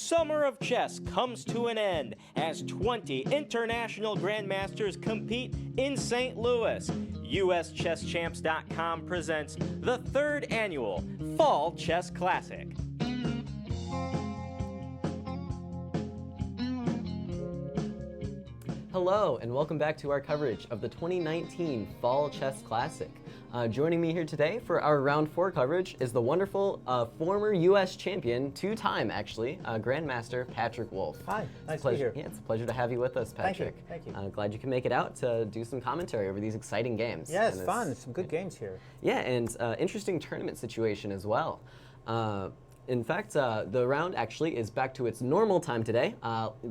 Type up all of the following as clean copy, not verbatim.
summer of chess comes to an end as 20 international grandmasters compete in St. Louis. USChessChamps.com presents the 3rd annual Fall Chess Classic. Hello, and welcome back to our coverage of the 2019 Fall Chess Classic. Joining me here today for our Round 4 coverage is the wonderful former U.S. champion, 2-time actually, Grandmaster Patrick Wolff. Hi, nice to be here. Yeah, it's a pleasure to have you with us, Patrick. Thank you. Glad you can make it out to do some commentary over these exciting games. Yeah, it's fun. Some good games here. Yeah, and interesting tournament situation as well. In fact, the round actually is back to its normal time today.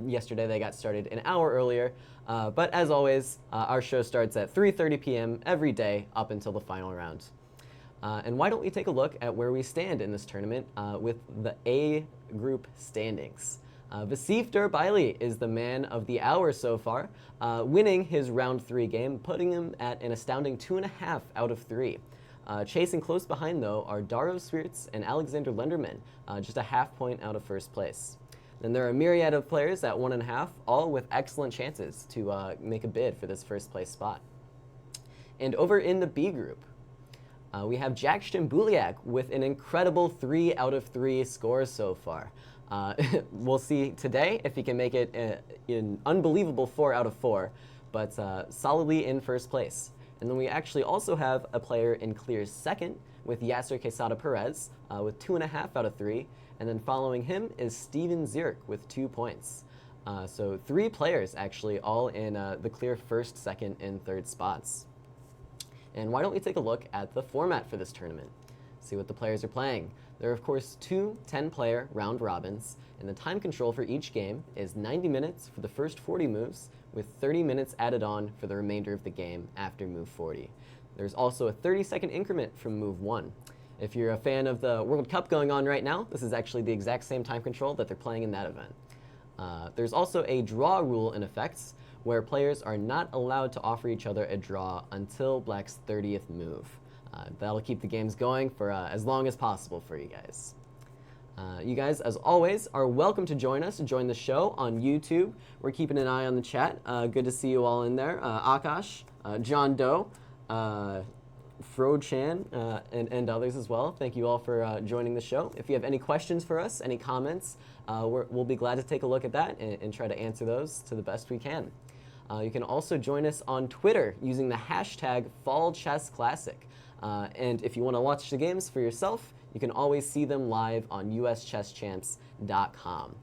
Yesterday they got started an hour earlier, but as always, our show starts at 3:30 p.m. every day up until the final round. And why don't we take a look at where we stand in this tournament with the A group standings. Vasif Durbaili is the man of the hour so far, winning his round 3 game, putting him at an astounding 2.5 out of 3. Chasing close behind, though, are Daro Swierz and Alexander Lenderman, just a half point out of first place. Then there are a myriad of players at 1.5, all with excellent chances to make a bid for this first place spot. And over in the B group, we have Jack Stambuliak with an incredible 3 out of 3 scores so far. We'll see today if he can make it an unbelievable 4 out of 4, but solidly in first place. And then we actually also have a player in clear second with Yasser Quesada Perez with 2.5 out of 3. And then following him is Steven Zierk with 2 points. So 3 players actually all in the clear first, second, and third spots. And why don't we take a look at the format for this tournament, see what the players are playing. There are of course 2 10-player round robins, and the time control for each game is 90 minutes for the first 40 moves, with 30 minutes added on for the remainder of the game after move 40. There's also a 30-second increment from move 1. If you're a fan of the World Cup going on right now, this is actually the exact same time control that they're playing in that event. There's also a draw rule in effect, where players are not allowed to offer each other a draw until Black's 30th move. That'll keep the games going for as long as possible for you guys. You guys, as always, are welcome to join the show on YouTube. We're keeping an eye on the chat. Good to see you all in there. Akash, John Doe, Fro Chan, and others as well. Thank you all for joining the show. If you have any questions for us, any comments, we'll be glad to take a look at that and try to answer those to the best we can. You can also join us on Twitter using the hashtag FallChessClassic. And if you want to watch the games for yourself, you can always see them live on USChessChamps.com.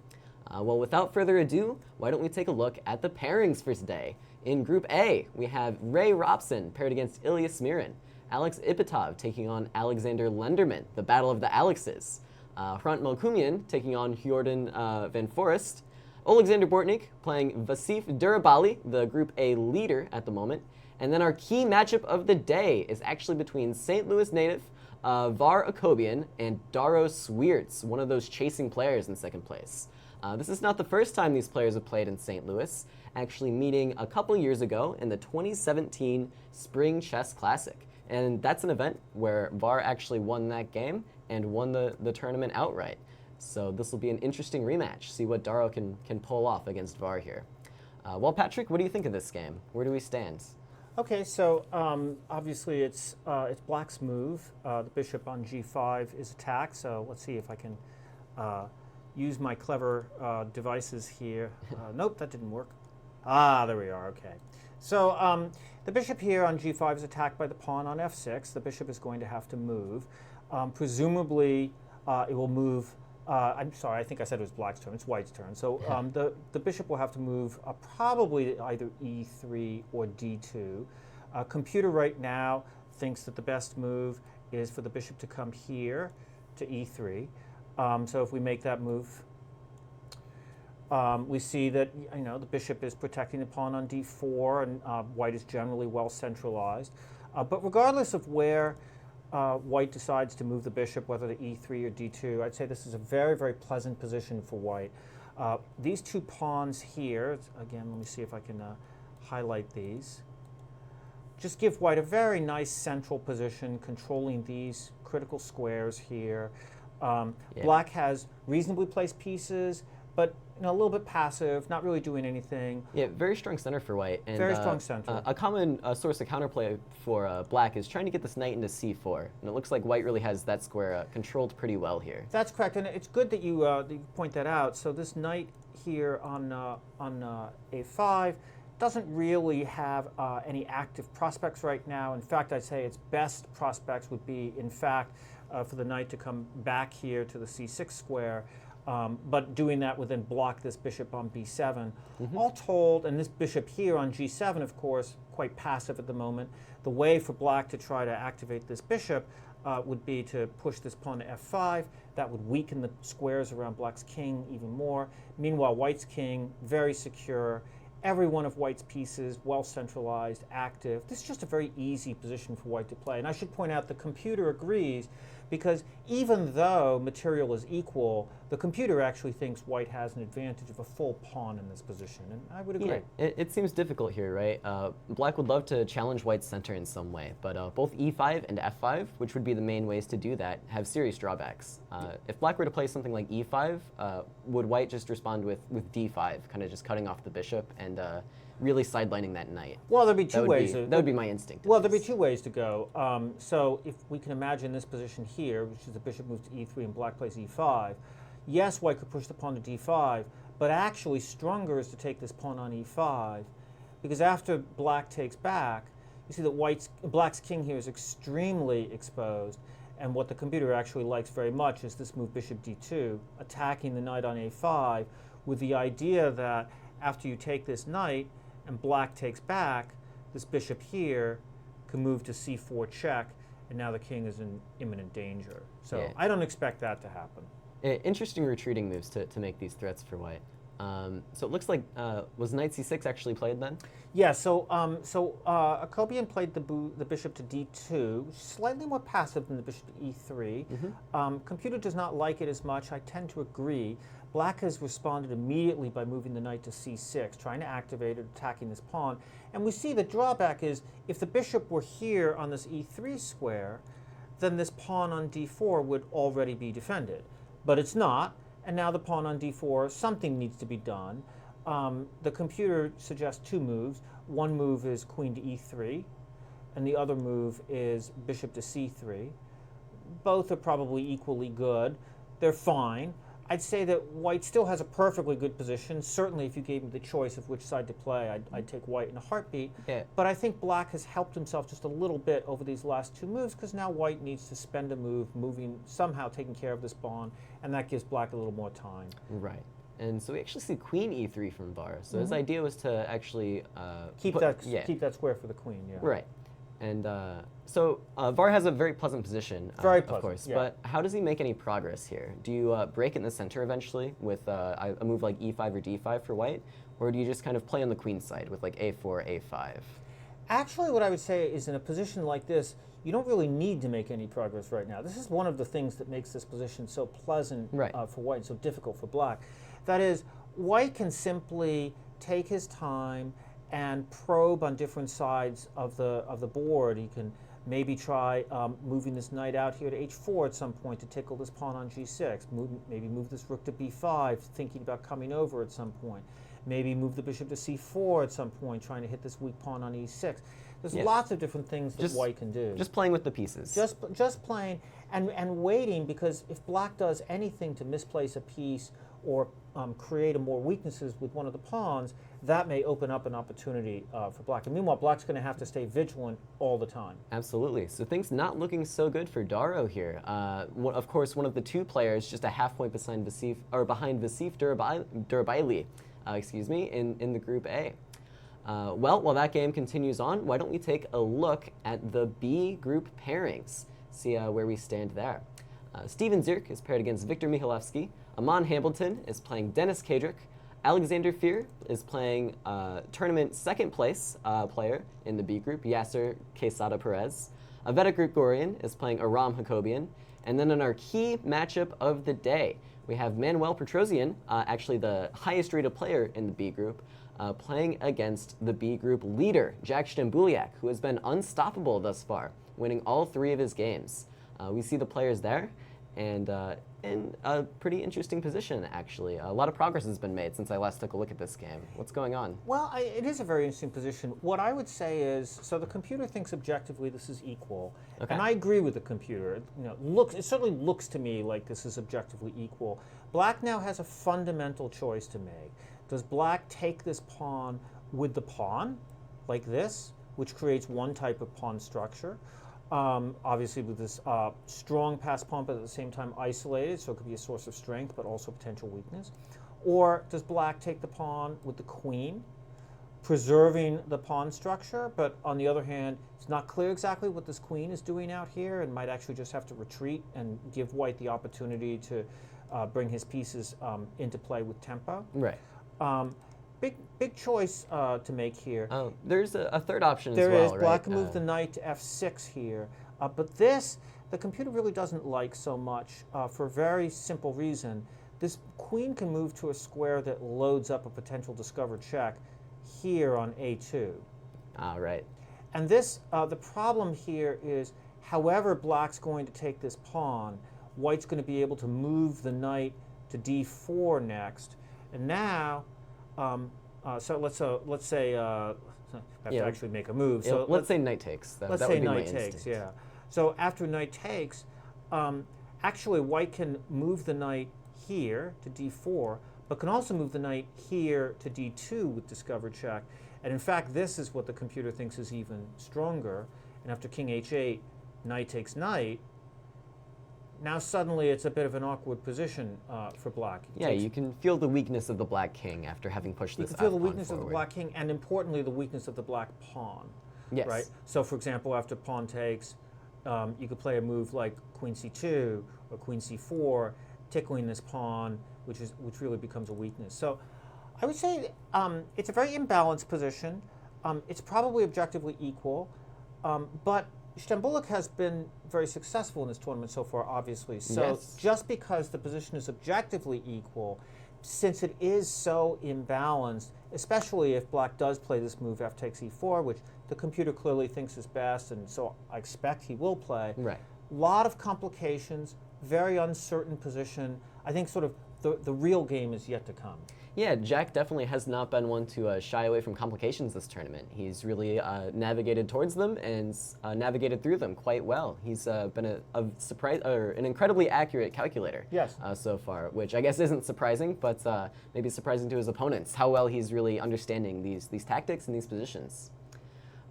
Well, without further ado, why don't we take a look at the pairings for today. In Group A, we have Ray Robson paired against Ilya Smirin, Alex Ipatov taking on Alexander Lenderman, the battle of the Alexes, Hrant Melkumian taking on Jordan Van Forest, Alexander Bortnik playing Vasif Durbaili, the Group A leader at the moment, and then our key matchup of the day is actually between St. Louis native Var Akobian and Daro Swierz, one of those chasing players in second place. This is not the first time these players have played in St. Louis, actually meeting a couple years ago in the 2017 Spring Chess Classic. And that's an event where Var actually won that game and won the tournament outright. So this will be an interesting rematch, see what Daro can pull off against Var here. Well, Patrick, what do you think of this game? Where do we stand? Okay, so obviously it's Black's move. The bishop on g5 is attacked, so let's see if I can use my clever devices here. Nope, that didn't work. There we are, okay. So the bishop here on g5 is attacked by the pawn on f6. The bishop is going to have to move. Presumably it will move, I'm sorry, I think I said it was Black's turn, it's White's turn. So the bishop will have to move probably either e3 or d2. Computer right now thinks that the best move is for the bishop to come here to e3. So if we make that move, we see that the bishop is protecting the pawn on d4, and White is generally well centralized. But regardless of where White decides to move the bishop, whether to e3 or d2, I'd say this is a very, very pleasant position for White. These 2 pawns here, again, let me see if I can highlight these, just give White a very nice central position, controlling these critical squares here. Black has reasonably placed pieces, but a little bit passive, not really doing anything. Yeah, very strong center for white. And, Very strong center. A common source of counterplay for black is trying to get this knight into c4. And it looks like white really has that square controlled pretty well here. That's correct, and it's good that you point that out. So this knight here on a5 doesn't really have any active prospects right now. In fact, I'd say its best prospects would be, in fact, for the knight to come back here to the c6 square. But doing that would then block this bishop on b7. All told, and this bishop here on g7, of course, quite passive at the moment. The way for black to try to activate this bishop would be to push this pawn to f5. That would weaken the squares around black's king even more. Meanwhile, white's king, very secure. Every one of white's pieces, well centralized, active. This is just a very easy position for white to play. And I should point out the computer agrees, because even though material is equal, the computer actually thinks white has an advantage of a full pawn in this position, and I would agree. Yeah, it seems difficult here, right? Black would love to challenge white's center in some way, but both e5 and f5, which would be the main ways to do that, have serious drawbacks. If black were to play something like e5, would white just respond with d5, kind of just cutting off the bishop and really sidelining that knight? Well, there'd be two ways. That would be my instinct. Well, there'd be two ways to go. So if we can imagine this position here, which is the bishop moves to e3 and black plays e5, yes, white could push the pawn to d5, but actually stronger is to take this pawn on e5, because after black takes back, you see that black's king here is extremely exposed, and what the computer actually likes very much is this move bishop d2, attacking the knight on a5, with the idea that after you take this knight and black takes back, this bishop here can move to c4 check, and now the king is in imminent danger. So yeah. I don't expect that to happen. Interesting retreating moves to make these threats for white. So it looks like, was knight c6 actually played then? Yeah, so Akobian played the bishop to d2, slightly more passive than the bishop to e3. Computer does not like it as much. I tend to agree. Black has responded immediately by moving the knight to c6, trying to activate it, attacking this pawn. And we see the drawback is, if the bishop were here on this e3 square, then this pawn on d4 would already be defended. But it's not, and now the pawn on d4, something needs to be done. The computer suggests two moves. One move is queen to e3, and the other move is bishop to c3. Both are probably equally good. They're fine. I'd say that white still has a perfectly good position. Certainly, if you gave me the choice of which side to play, I'd take white in a heartbeat. Yeah. But I think black has helped himself just a little bit over these last two moves, because now white needs to spend a move, somehow taking care of this pawn, and that gives black a little more time. Right. And so we actually see queen e3 from Var. So his idea was to actually keep that square for the queen. Yeah. Right. And so Var has a very pleasant position, very pleasant, of course. yeah. But how does he make any progress here? Do you break in the center eventually with a move like e5 or d5 for white? Or do you just kind of play on the queen side with like a4, a5? Actually, what I would say is, in a position like this, you don't really need to make any progress right now. This is one of the things that makes this position so pleasant for white and so difficult for black. That is, white can simply take his time and probe on different sides of the board. He can maybe try moving this knight out here to h4 at some point to tickle this pawn on g6. Maybe move this rook to b5, thinking about coming over at some point. Maybe move the bishop to c4 at some point, trying to hit this weak pawn on e6. There's lots of different things that white can do. Just playing with the pieces. Just playing and waiting, because if black does anything to misplace a piece or create more weaknesses with one of the pawns, that may open up an opportunity for black. And meanwhile, black's going to have to stay vigilant all the time. Absolutely. So things not looking so good for Daro here. Of course, one of the two players just a half point behind Vasif Durabaili, in the Group A. Well, while that game continues on, why don't we take a look at the B group pairings, see where we stand there. Steven Zirk is paired against Viktor Michalewski. Amon Hamilton is playing Denis Kadric. Alexander Fear is playing tournament second place player in the B group, Yasser Quesada Perez. Aveta Grigorian is playing Aram Hakobian. And then in our key matchup of the day, we have Manuel Petrosian, actually the highest rated player in the B group, playing against the B group leader, Jack Stambuliak, who has been unstoppable thus far, winning all three of his games. We see the players there, and in a pretty interesting position, actually. A lot of progress has been made since I last took a look at this game. What's going on? Well, it is a very interesting position. What I would say is, so the computer thinks objectively this is equal, Okay. and I agree with the computer. It certainly looks to me like this is objectively equal. Black now has a fundamental choice to make. Does black take this pawn with the pawn, like this, which creates one type of pawn structure? Obviously with this strong pass pawn, but at the same time isolated, so it could be a source of strength, but also potential weakness. Or does black take the pawn with the queen, preserving the pawn structure, but on the other hand, it's not clear exactly what this queen is doing out here and might actually just have to retreat and give white the opportunity to bring his pieces into play with tempo. Right. Big choice to make here. There's a third option There as well, is. right? Black can move the knight to f6 here. But this, the computer really doesn't like so much for a very simple reason. This queen can move to a square that loads up a potential discovered check here on a2. Right. And this, the problem here is, however black's going to take this pawn, white's going to be able to move the knight to d4 next. And now, so let's say I have to actually make a move. So let's say knight takes. Let's that say would be knight my takes. instinct. Yeah. So after knight takes, actually white can move the knight here to d4, but can also move the knight here to d2 with discovered check. And in fact, this is what the computer thinks is even stronger. And after king h8, knight takes knight. Now suddenly it's a bit of an awkward position for black. Yeah, you can feel the weakness of the black king after having pushed this. You can feel the pawn weakness of the forward. black king, and importantly, the weakness of the black pawn. Yes. Right. So, for example, after pawn takes, you could play a move like queen c2 or queen c4, tickling this pawn, which really becomes a weakness. So, I would say it's a very imbalanced position. It's probably objectively equal, but Stambulik has been very successful in this tournament so far, obviously. So Yes. just because the position is objectively equal, since it is so imbalanced, especially if black does play this move f takes e4, which the computer clearly thinks is best, and so I expect he will play. Right. A lot of complications, very uncertain position. I think sort of the real game is yet to come. Yeah, Jack definitely has not been one to shy away from complications this tournament. He's really navigated towards them and navigated through them quite well. He's been a surprise or an incredibly accurate calculator. Yes. So far, which I guess isn't surprising, but maybe surprising to his opponents how well he's really understanding these tactics and these positions.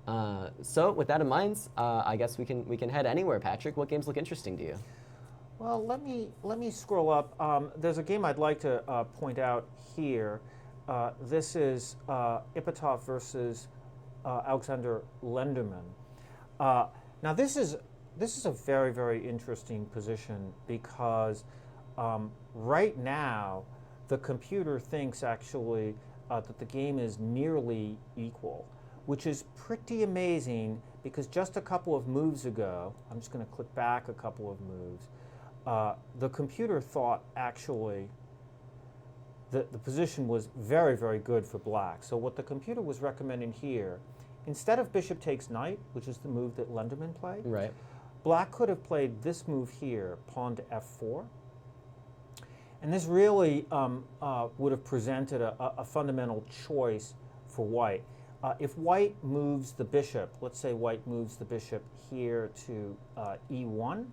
So with that in mind, I guess we can head anywhere. Patrick, what games look interesting to you? Well, let me scroll up. There's a game I'd like to point out here. This is Ipatov versus Alexander Lenderman. Now this is a very, very interesting position because right now the computer thinks actually that the game is nearly equal, which is pretty amazing because just a couple of moves ago, I'm just going to click back a couple of moves, the computer thought actually that the position was very, very good for black. So what the computer was recommending here, instead of bishop takes knight, which is the move that Lenderman played, Right. black could have played this move here, pawn to f4. And this really would have presented a fundamental choice for white. If white moves the bishop, let's say white moves the bishop here to e1.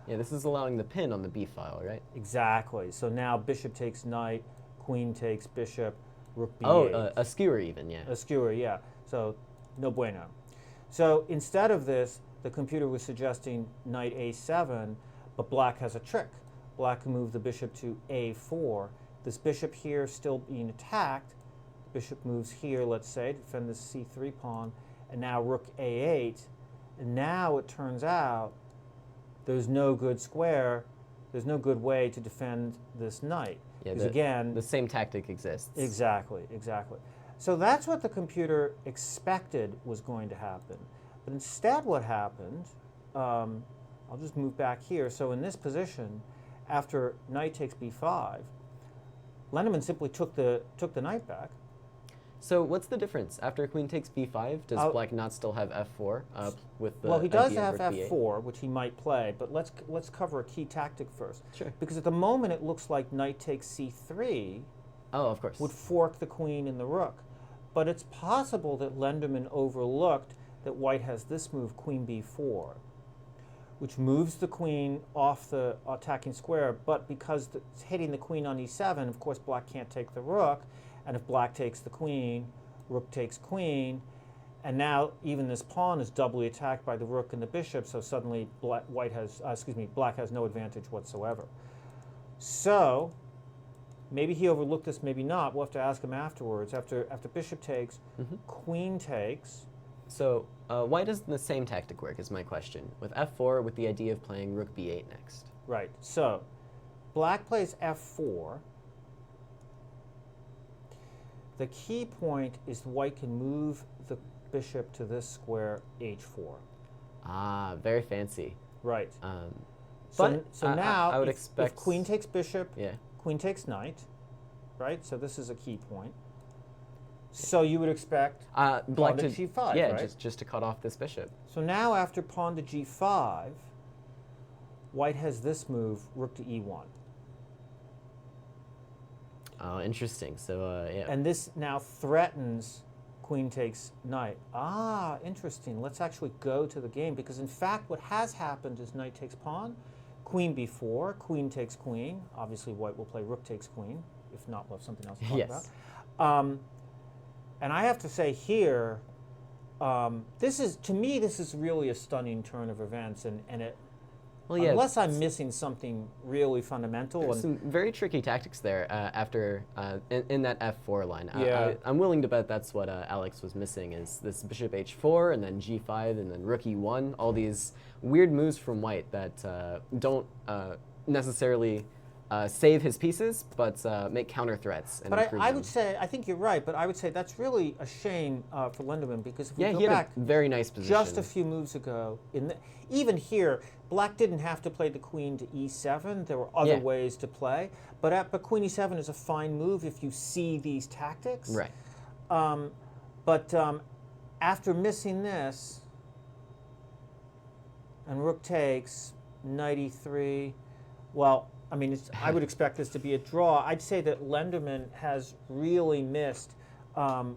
Yeah, this is allowing the pin on the b file, right? Exactly. So now bishop takes knight, queen takes bishop, rook b8. Oh, a skewer even, yeah. A skewer, yeah. So no bueno. So instead of this, the computer was suggesting knight a7, but black has a trick. Black can move the bishop to a4. This bishop here still being attacked. Bishop moves here, let's say, to defend this c3 pawn, and now rook a8. And now it turns out there's no good square, there's no good way to defend this knight. Yeah, Because again, the same tactic exists. exactly. So that's what the computer expected was going to happen. But instead what happened, I'll just move back here. So in this position, after knight takes b5, Lenderman simply took the knight back. So what's the difference? After queen takes b5, does black not still have f4 with the Well, he does idea of have rook b8? f4, which he might play, but let's cover a key tactic first. Sure. Because at the moment it looks like knight takes c3 Oh, of course. would fork the queen and the rook. But it's possible that Lenderman overlooked that white has this move, queen b4, which moves the queen off the attacking square, but because it's hitting the queen on e7, of course black can't take the rook, and if black takes the queen, rook takes queen, and now even this pawn is doubly attacked by the rook and the bishop, so suddenly black has no advantage whatsoever. So maybe he overlooked this, maybe not. We'll have to ask him afterwards. After bishop takes, queen takes. So why doesn't the same tactic work is my question. With f4, with the idea of playing rook b8 next. Right. So black plays f4. The key point is white can move the bishop to this square h4. Ah, very fancy. Right. But so now I would if expect queen takes bishop, yeah. queen takes knight, right? So this is a key point. So you would expect Black pawn to to g5, yeah, right? just to cut off this bishop. So now after pawn to g5, white has this move, rook to e1. Oh, interesting. So yeah. And this now threatens queen takes knight. Ah, interesting. Let's actually go to the game, because in fact what has happened is knight takes pawn, queen b4, queen takes queen. Obviously white will play rook takes queen. If not, we'll have something else to talk Yes. about. And I have to say here, to me this is really a stunning turn of events, and it, Well, yeah, unless I'm missing something really fundamental. there's And some very tricky tactics there after in that f4 line. Yeah. I'm willing to bet that's what Alex was missing, is this bishop h4 and then g5 and then rook e1. All these weird moves from white that don't necessarily save his pieces, but make counter threats. And But improve I them. would say, I think you're right, but I would say that's really a shame for Lenderman, because if we Yeah, go he had back a very nice position. just a few moves ago, even here, black didn't have to play the queen to e7. There were other Yeah. ways to play, but queen e7 is a fine move if you see these tactics. Right. But after missing this, and rook takes, knight e3, well, I mean, I would expect this to be a draw. I'd say that Lenderman has really missed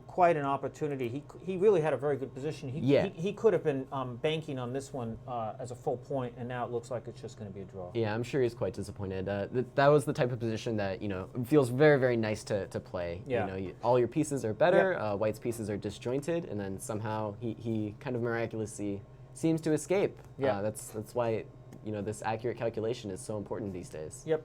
quite an opportunity. He really had a very good position. He could have been banking on this one as a full point, and now it looks like it's just going to be a draw. Yeah, I'm sure he's quite disappointed. That was the type of position that feels very, very nice to play. Yeah. All your pieces are better. White's pieces are disjointed, and then somehow he kind of miraculously seems to escape. Yeah. That's why this accurate calculation is so important these days. Yep.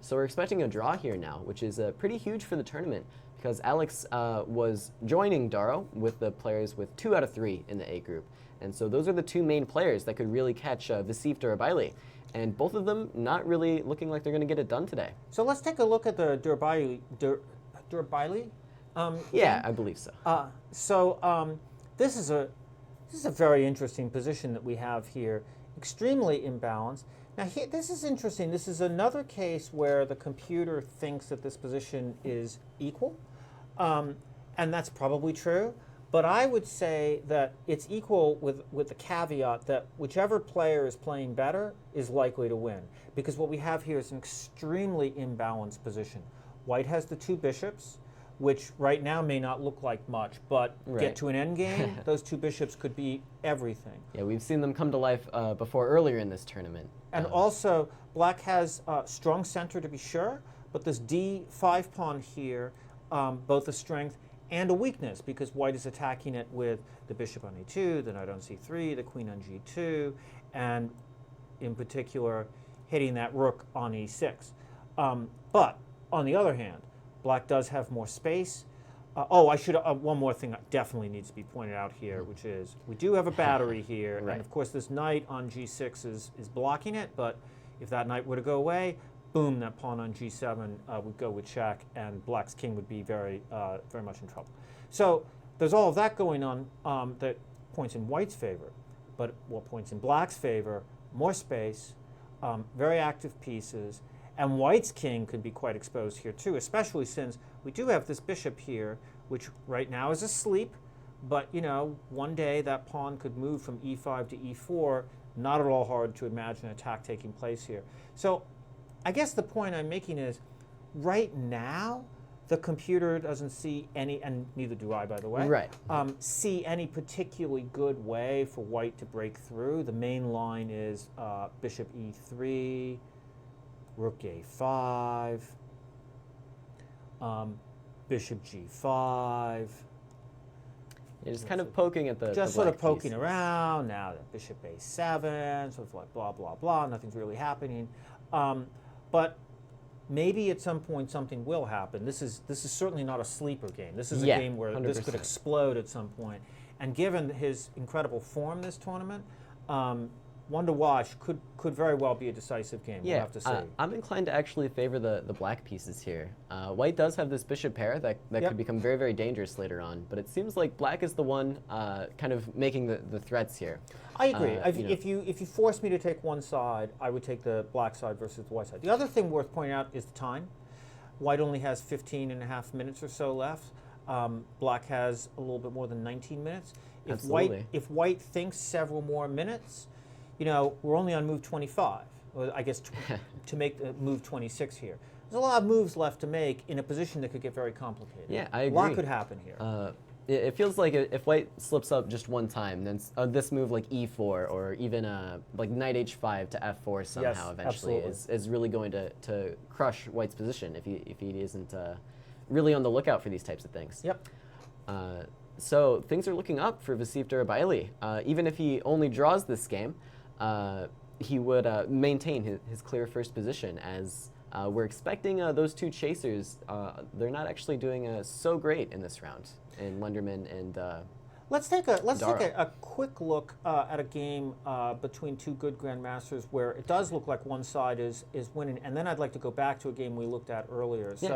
So we're expecting a draw here now, which is pretty huge for the tournament, because Alex was joining Daro with the players with 2 out of 3 in the A group. And so those are the 2 main players that could really catch Vasif Durabaili. And both of them not really looking like they're going to get it done today. So let's take a look at the Durabaili. Yeah, I believe so. This is a very interesting position that we have here. Extremely imbalanced. Now this is interesting. This is another case where the computer thinks that this position is equal, and that's probably true. But I would say that it's equal with the caveat that whichever player is playing better is likely to win, because what we have here is an extremely imbalanced position. White has the 2 bishops, which right now may not look like much, but get to an endgame, those 2 bishops could be everything. Yeah, we've seen them come to life before earlier in this tournament. And also, black has strong center to be sure, but this d5 pawn here, both a strength and a weakness, because white is attacking it with the bishop on e2, the knight on c3, the queen on g2, and in particular, hitting that rook on e6. But on the other hand, black does have more space. One more thing that definitely needs to be pointed out here, which is we do have a battery here, Right. and of course this knight on g6 is blocking it, but if that knight were to go away, boom, that pawn on g7 would go with check, and black's king would be very, very much in trouble. So there's all of that going on that points in white's favor, but what points in black's favor, more space, very active pieces, and white's king could be quite exposed here too, especially since we do have this bishop here, which right now is asleep, but one day that pawn could move from e5 to e4. Not at all hard to imagine an attack taking place here. So I guess the point I'm making is, right now, the computer doesn't see any, and neither do I, by the way, right. See any particularly good way for white to break through. The main line is bishop e3, rook a5, bishop g5. You're just kind of poking at the Just black sort of poking pieces. around. Now the bishop a7, sort of like blah, blah, blah. Nothing's really happening. But maybe at some point something will happen. This is certainly not a sleeper game. This is a game where 100%. this could explode at some point. And given his incredible form this tournament, one to watch could very well be a decisive game. Yeah, We'll have to see. I'm inclined to actually favor the black pieces here. White does have this bishop pair that could become very, very dangerous later on, but it seems like black is the one kind of making the threats here. I agree. If you force me to take one side, I would take the black side versus the white side. The other thing worth pointing out is the time. White only has 15 and a half minutes or so left. Black has a little bit more than 19 minutes. Absolutely. If white thinks several more minutes, we're only on move 25, or I guess to make the move 26 here. There's a lot of moves left to make in a position that could get very complicated. Yeah, I agree. A lot could happen here. It feels like if white slips up just one time, then this move like e4 or even like knight h5 to f4 somehow eventually is really going to crush white's position if he isn't really on the lookout for these types of things. Yep. So things are looking up for Vasif Durabaili. Even if he only draws this game, he would maintain his clear first position, as we're expecting those two chasers. They're not actually doing so great in this round, in Lunderman and Let's take Dara. a quick look at a game between two good grandmasters where it does look like one side is winning, and then I'd like to go back to a game we looked at earlier. Yeah.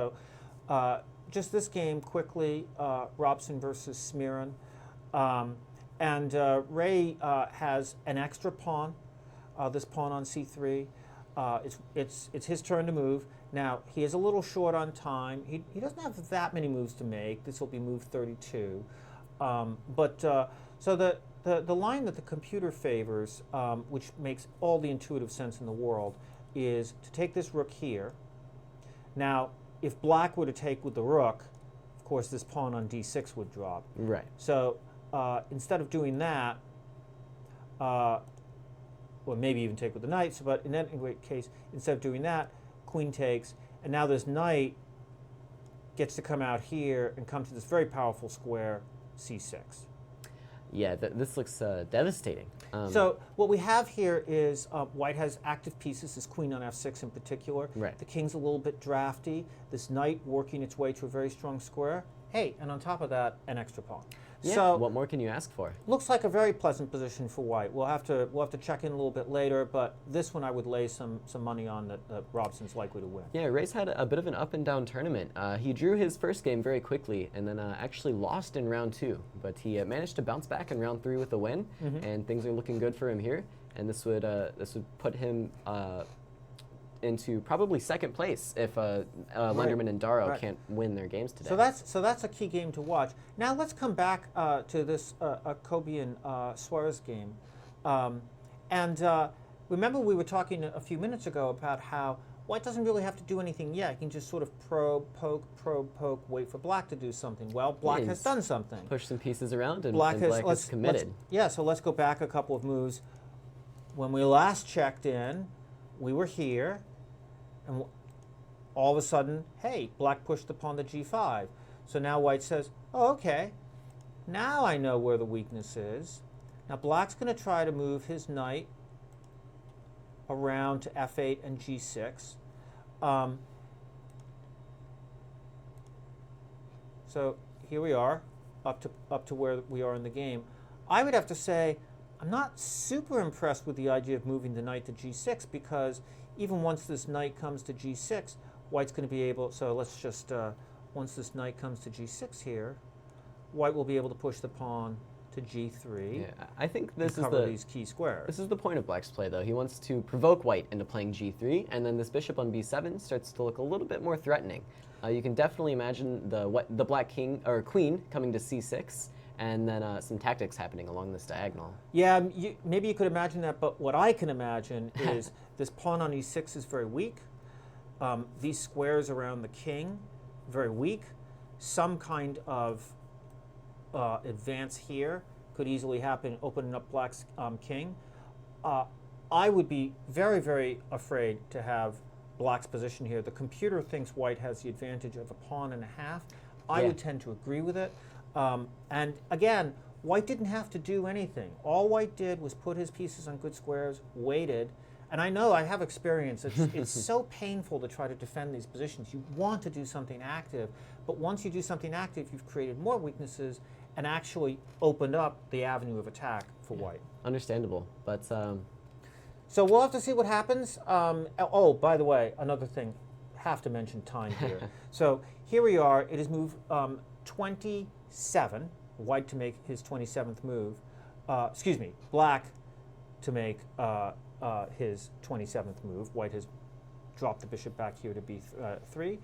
So just this game quickly, Robson versus Smirin. And Ray has an extra pawn, this pawn on c3. It's his turn to move. Now, he is a little short on time. He doesn't have that many moves to make. This will be move 32. So the line that the computer favors, which makes all the intuitive sense in the world, is to take this rook here. Now, if black were to take with the rook, of course, this pawn on d6 would drop. right. So instead of doing that, or maybe even take with the knight, but in that case, instead of doing that, queen takes, and now this knight gets to come out here and come to this very powerful square, c6. Yeah, this looks devastating. So what we have here is white has active pieces, this queen on f6 in particular. Right. The king's a little bit drafty. This knight working its way to a very strong square. Hey, and on top of that, an extra pawn. Yeah, So what more can you ask for? looks like a very pleasant position for white. We'll have to check in a little bit later, but this one I would lay some money on that Robson's likely to win. Yeah, Ray's had a bit of an up and down tournament. He drew his first game very quickly and then actually lost in round 2, but he managed to bounce back in round 3 with a win, and things are looking good for him here. And this would put him into probably second place if Lunderman and Darrow Right. can't win their games today. So that's a key game to watch. Now let's come back to this Kobian Suarez game, and remember we were talking a few minutes ago about how white doesn't really have to do anything yet. He can just sort of probe, poke, wait for black to do something. Well, black Yeah, has done something. push some pieces around and Black black has is committed. So let's go back a couple of moves. When we last checked in, we were here, and all of a sudden, hey, black pushed the pawn to g5. So now white says, oh, okay, now I know where the weakness is. Now black's going to try to move his knight around to f8 and g6. So here we are, up to where we are in the game. I would have to say, I'm not super impressed with the idea of moving the knight to g6, because even once this knight comes to g6, white's going to be able, so let's just, once this knight comes to g6 here, white will be able to push the pawn to g3. Yeah, I think and this is cover the these key squares. this is the point of black's play, though. He wants to provoke white into playing g3, and then this bishop on b7 starts to look a little bit more threatening. You can definitely imagine the black king or queen coming to c6, and then some tactics happening along this diagonal. Yeah, maybe you could imagine that, but what I can imagine is this pawn on e6 is very weak. These squares around the king, very weak. Some kind of advance here could easily happen, opening up black's king. I would be very, very afraid to have black's position here. The computer thinks white has the advantage of a pawn and a half. I would tend to agree with it. And again, white didn't have to do anything. All white did was put his pieces on good squares, waited. And I know, I have experience, it's so painful to try to defend these positions. You want to do something active, but once you do something active, you've created more weaknesses and actually opened up the avenue of attack for white. Understandable, but so we'll have to see what happens. Oh, by the way, another thing, have to mention time here. So here we are, it is move 27, white to make his 27th move. Excuse me, black to make his 27th move. White has dropped the bishop back here to b3.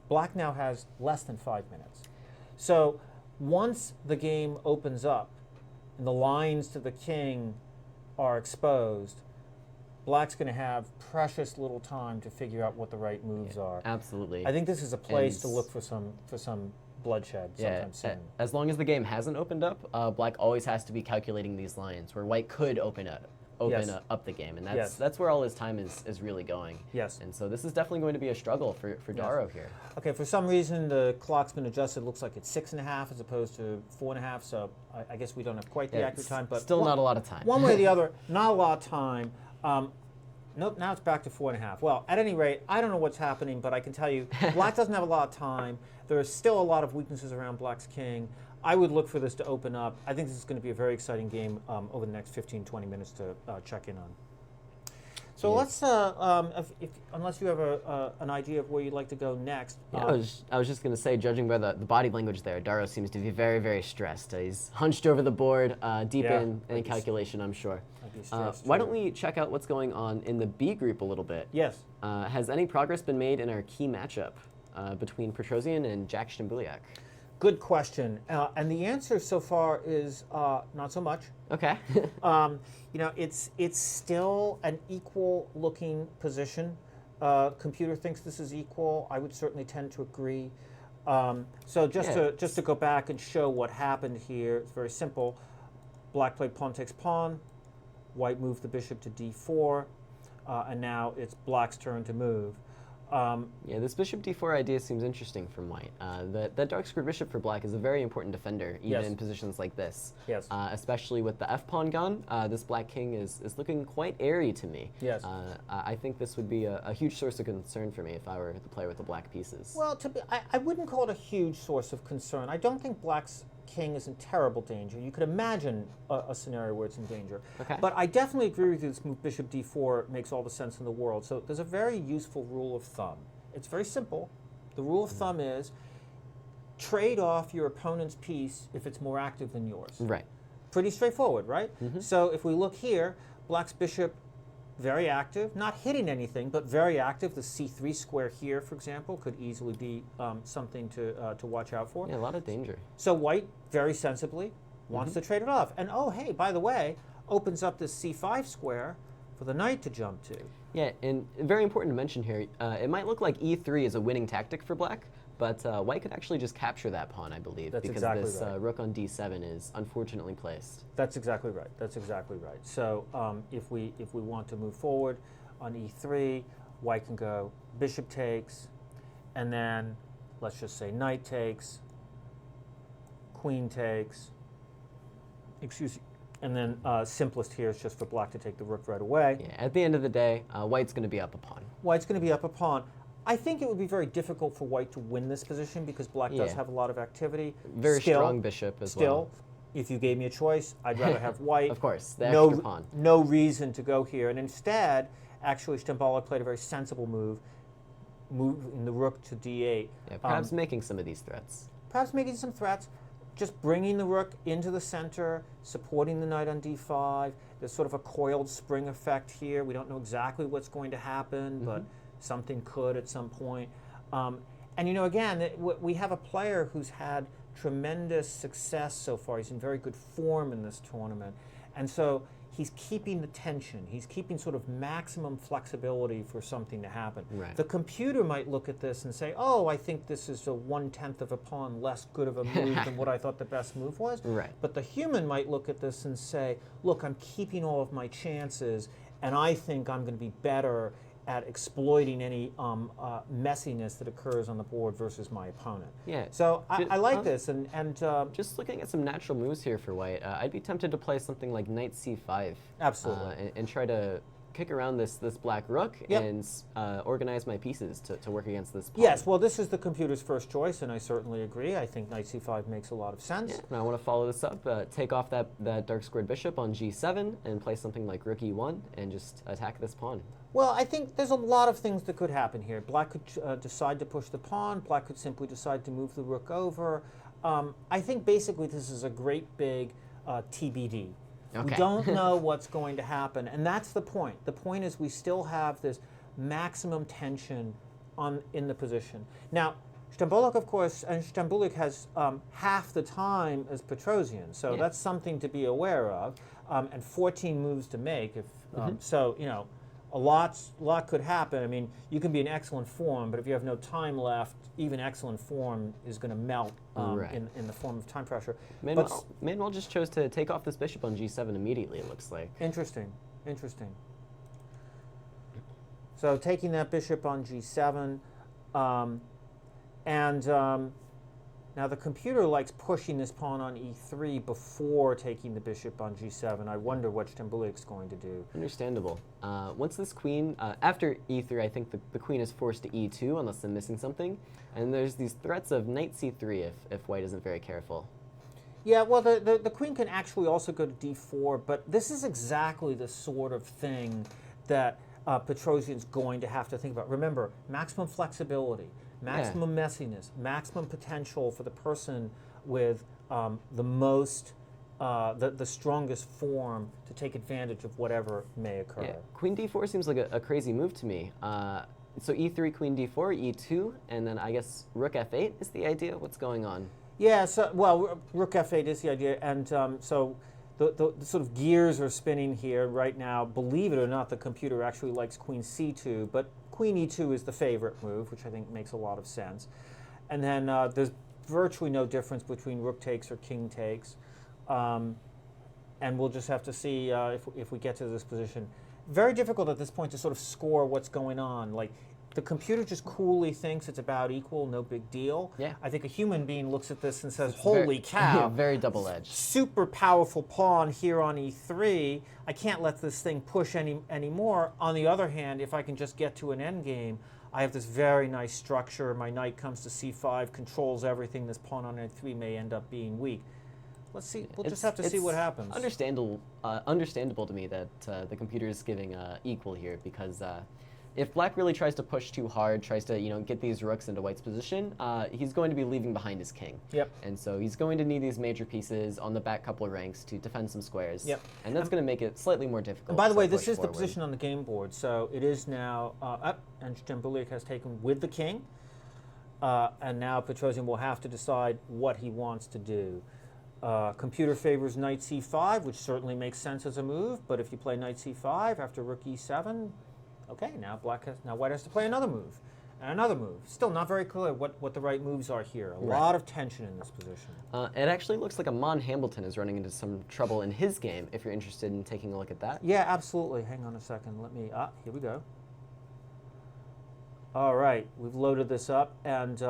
Black now has less than 5 minutes. So once the game opens up and the lines to the king are exposed, black's going to have precious little time to figure out what the right moves are. absolutely. I think this is a place to look for some bloodshed sometime soon. As long as the game hasn't opened up, black always has to be calculating these lines where white could open up the game, and that's where all his time is really going. Yes. And so this is definitely going to be a struggle for Darrow here. Okay, for some reason the clock's been adjusted. It looks like it's 6.5 as opposed to 4.5. So I guess we don't have quite the accurate time, but still not a lot of time. One way or the other, not a lot of time. Nope, now it's back to 4.5. Well, at any rate, I don't know what's happening, but I can tell you, black doesn't have a lot of time. There are still a lot of weaknesses around black's king. I would look for this to open up. I think this is going to be a very exciting game over the next 15, 20 minutes to check in on. So let's, unless you have an idea of where you'd like to go next. Yeah, I was just going to say, judging by the body language there, Darrow seems to be very, very stressed. He's hunched over the board, deep in any calculation, I'm sure. Why don't we check out what's going on in the B group a little bit? Yes. Has any progress been made in our key matchup between Petrosian and Jack Stambuliak? Good question, and the answer so far is not so much. Okay. You know, it's still an equal-looking position. Computer thinks this is equal. I would certainly tend to agree. So just to go back and show what happened here, it's very simple. Black played pawn takes pawn. White moved the bishop to d4, and now it's black's turn to move. Yeah, this bishop d4 idea seems interesting from white. That dark square bishop for black is a very important defender, even in positions like this. Yes. Especially with the f-pawn gone, this black king is looking quite airy to me. Yes. I think this would be a huge source of concern for me if I were the player with the black pieces. Well, I wouldn't call it a huge source of concern. I don't think black's king is in terrible danger. You could imagine a scenario where it's in danger. Okay. But I definitely agree with you, this move bishop d4 makes all the sense in the world. So there's a very useful rule of thumb. It's very simple. The rule of thumb is trade off your opponent's piece if it's more active than yours. Right. Pretty straightforward, right? So if we look here, black's bishop, very active, not hitting anything, but very active. The c3 square here, for example, could easily be something to watch out for. Yeah, a lot of danger. So white, very sensibly, wants to trade it off. And oh, hey, by the way, opens up this c5 square for the knight to jump to. Yeah, and very important to mention here, it might look like e3 is a winning tactic for black, but white could actually just capture that pawn, I believe, That's because exactly this right. rook on d7 is unfortunately placed. That's exactly right. That's exactly right. So if we want to move forward on e3, white can go bishop takes, and then let's just say knight takes, queen takes, excuse me, and then simplest here is just for black to take the rook right away. Yeah, at the end of the day, white's going to be up a pawn. White's going to be up a pawn. I think it would be very difficult for white to win this position because black does have a lot of activity. Very strong bishop as well. Still, if you gave me a choice, I'd rather have white. Of course, the extra pawn. No reason to go here. And instead, actually, Stambuliak played a very sensible move, moving the rook to d8. Yeah, perhaps making some of these threats. Perhaps making some threats. just bringing the rook into the center, supporting the knight on d5. There's sort of a coiled spring effect here. We don't know exactly what's going to happen, but something could at some point. And again, we have a player who's had tremendous success so far. He's in very good form in this tournament. And so he's keeping the tension. He's keeping sort of maximum flexibility for something to happen. Right. The computer might look at this and say, oh, I think this is a 1/10 of a pawn less good of a move than what I thought the best move was. Right. But the human might look at this and say, look, I'm keeping all of my chances, and I think I'm going to be better at exploiting any messiness that occurs on the board versus my opponent. Yeah. So I like this, and Just looking at some natural moves here for white, I'd be tempted to play something like knight c5. Absolutely. And try to kick around this black rook Yep. and organize my pieces to work against this pawn. yes, well, this is the computer's first choice, and I certainly agree. I think knight c5 makes a lot of sense. Yeah, and I want to follow this up, take off that dark squared bishop on g7 and play something like rook e1 and just attack this pawn. Well, I think there's a lot of things that could happen here. Black could decide to push the pawn. Black could simply decide to move the rook over. I think basically this is a great big TBD. Okay. We don't know what's going to happen, and that's the point. The point is we still have this maximum tension in the position. Now, Stambulik, of course, and Stambulik has half the time as Petrosian, so that's something to be aware of, and 14 moves to make. If so, a lot could happen. I mean, you can be in excellent form, but if you have no time left, even excellent form is going to melt in the form of time pressure. Manuel just chose to take off this bishop on g7 immediately, it looks like. Interesting. So taking that bishop on g7, now the computer likes pushing this pawn on e3 before taking the bishop on g7. I wonder what Stambulik's going to do. Understandable. Once this queen, after e3, I think the queen is forced to e2 unless I'm missing something. And there's these threats of knight c3 if white isn't very careful. Yeah, well, the queen can actually also go to d4, but this is exactly the sort of thing that Petrosian's going to have to think about. Remember, maximum flexibility, maximum messiness, maximum potential for the person with the strongest form to take advantage of whatever may occur. Yeah. Queen d4 seems like a crazy move to me. So e3, queen d4, e2, and then I guess rook f8 is the idea? What's going on? Yeah, so, well, rook f8 is the idea, and so the sort of gears are spinning here right now. Believe it or not, the computer actually likes queen c2, but queen e2 is the favorite move, which I think makes a lot of sense. And then there's virtually no difference between rook takes or king takes. And we'll just have to see if we get to this position. Very difficult at this point to sort of score what's going on. Like, the computer just coolly thinks it's about equal, no big deal. Yeah. I think a human being looks at this and says, holy cow. Yeah, very double-edged. Super powerful pawn here on e3. I can't let this thing push anymore. On the other hand, if I can just get to an endgame, I have this very nice structure. My knight comes to c5, controls everything. This pawn on e3 may end up being weak. Let's see. We'll just have to see what happens. Understandable to me that the computer is giving equal here, because if black really tries to push too hard, tries to get these rooks into white's position, he's going to be leaving behind his king. Yep. And so he's going to need these major pieces on the back couple of ranks to defend some squares. Yep. And that's going to make it slightly more difficult. And by the way, to this push is the forward. position on the game board, so it is now up, and Stambulik has taken with the king, and now Petrosian will have to decide what he wants to do. Computer favors knight c5, which certainly makes sense as a move, but if you play knight c5 after rook e7, okay, now white has to play another move, and another move. Still not very clear what the right moves are here. A lot of tension in this position. It actually looks like Hamilton is running into some trouble in his game, if you're interested in taking a look at that. Yeah, absolutely. Hang on a second. Let me, here we go. All right, we've loaded this up, and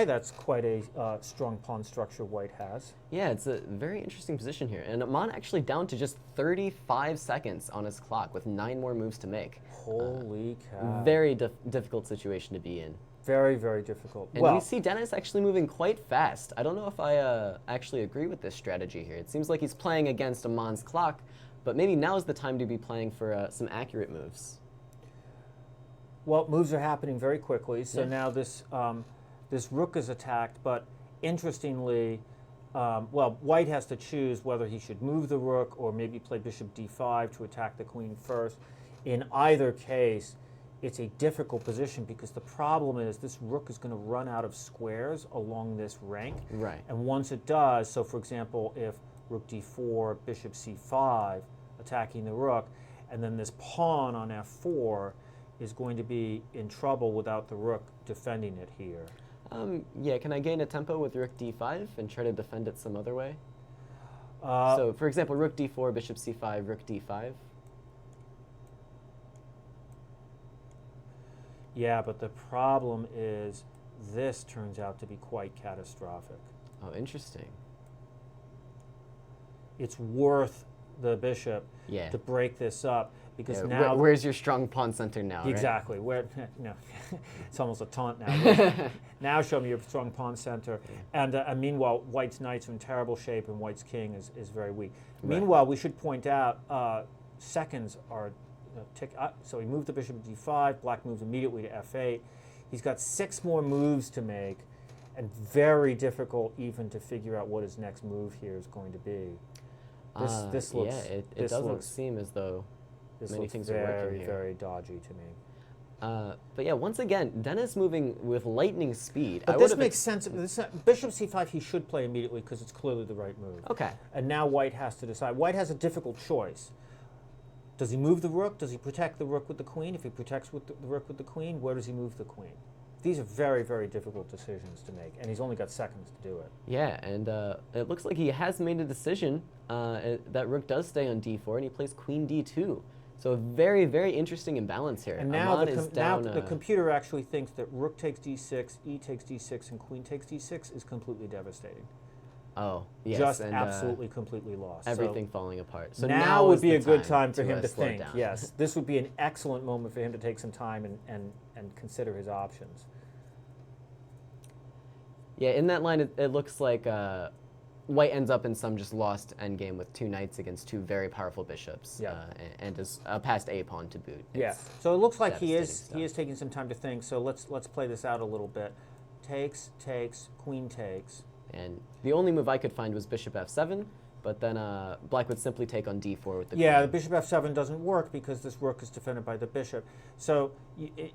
that's quite a strong pawn structure white has. Yeah, it's a very interesting position here. And Amon actually down to just 35 seconds on his clock with 9 more moves to make. Holy cow. Very difficult situation to be in. Very, very difficult. And we see Denis actually moving quite fast. I don't know if I actually agree with this strategy here. It seems like he's playing against Amon's clock, but maybe now is the time to be playing for some accurate moves. Well, moves are happening very quickly, so now this rook is attacked, but interestingly, well, white has to choose whether he should move the rook or maybe play bishop d5 to attack the queen first. In either case, it's a difficult position because the problem is this rook is going to run out of squares along this rank. Right. And once it does, so for example, if rook d4, bishop c5, attacking the rook, and then this pawn on f4 is going to be in trouble without the rook defending it here. Yeah, can I gain a tempo with rook d5 and try to defend it some other way? So, for example, rook d4, bishop c5, rook d5. Yeah, but the problem is this turns out to be quite catastrophic. Oh, interesting. It's worth the bishop Yeah. to break this up because Yeah, now where's your strong pawn center now? exactly where no, it's almost a taunt now. Now show me your strong pawn center, and meanwhile white's knights are in terrible shape and white's king is very weak. Right. Meanwhile, we should point out seconds are tick up. So he moved the bishop to d5. Black moves immediately to f8. He's got 6 more moves to make, and very difficult even to figure out what his next move here is going to be. This looks. Yeah, it this doesn't looks, seem as though this many looks things are very, working here. very dodgy to me. But yeah, once again, Denis moving with lightning speed. But this makes sense. Bishop c5 he should play immediately because it's clearly the right move. Okay. And now white has to decide. White has a difficult choice. Does he move the rook? Does he protect the rook with the queen? If he protects with the rook with the queen, where does he move the queen? These are very, very difficult decisions to make, and he's only got seconds to do it. Yeah, and it looks like he has made a decision. That rook does stay on d4, and he plays queen d2. So a very, very interesting imbalance here. And now, down, the computer actually thinks that rook takes d6, e takes d6, and queen takes d6 is completely devastating. Oh, yes. Just and, absolutely completely lost. everything falling apart. So now is would be the a good time for him to slow think. down. Yes, this would be an excellent moment for him to take some time and consider his options. Yeah, in that line, it looks like white ends up in some just lost endgame with 2 knights against 2 very powerful bishops, Yeah. and is passed a pawn to boot. Yeah. It's So it looks like he devastating is stuff. taking some time to think. So let's play this out a little bit. Takes, queen takes. And the only move I could find was bishop f7, but then black would simply take on d4 with the Yeah, the queen. bishop f7 doesn't work because this rook is defended by the bishop. So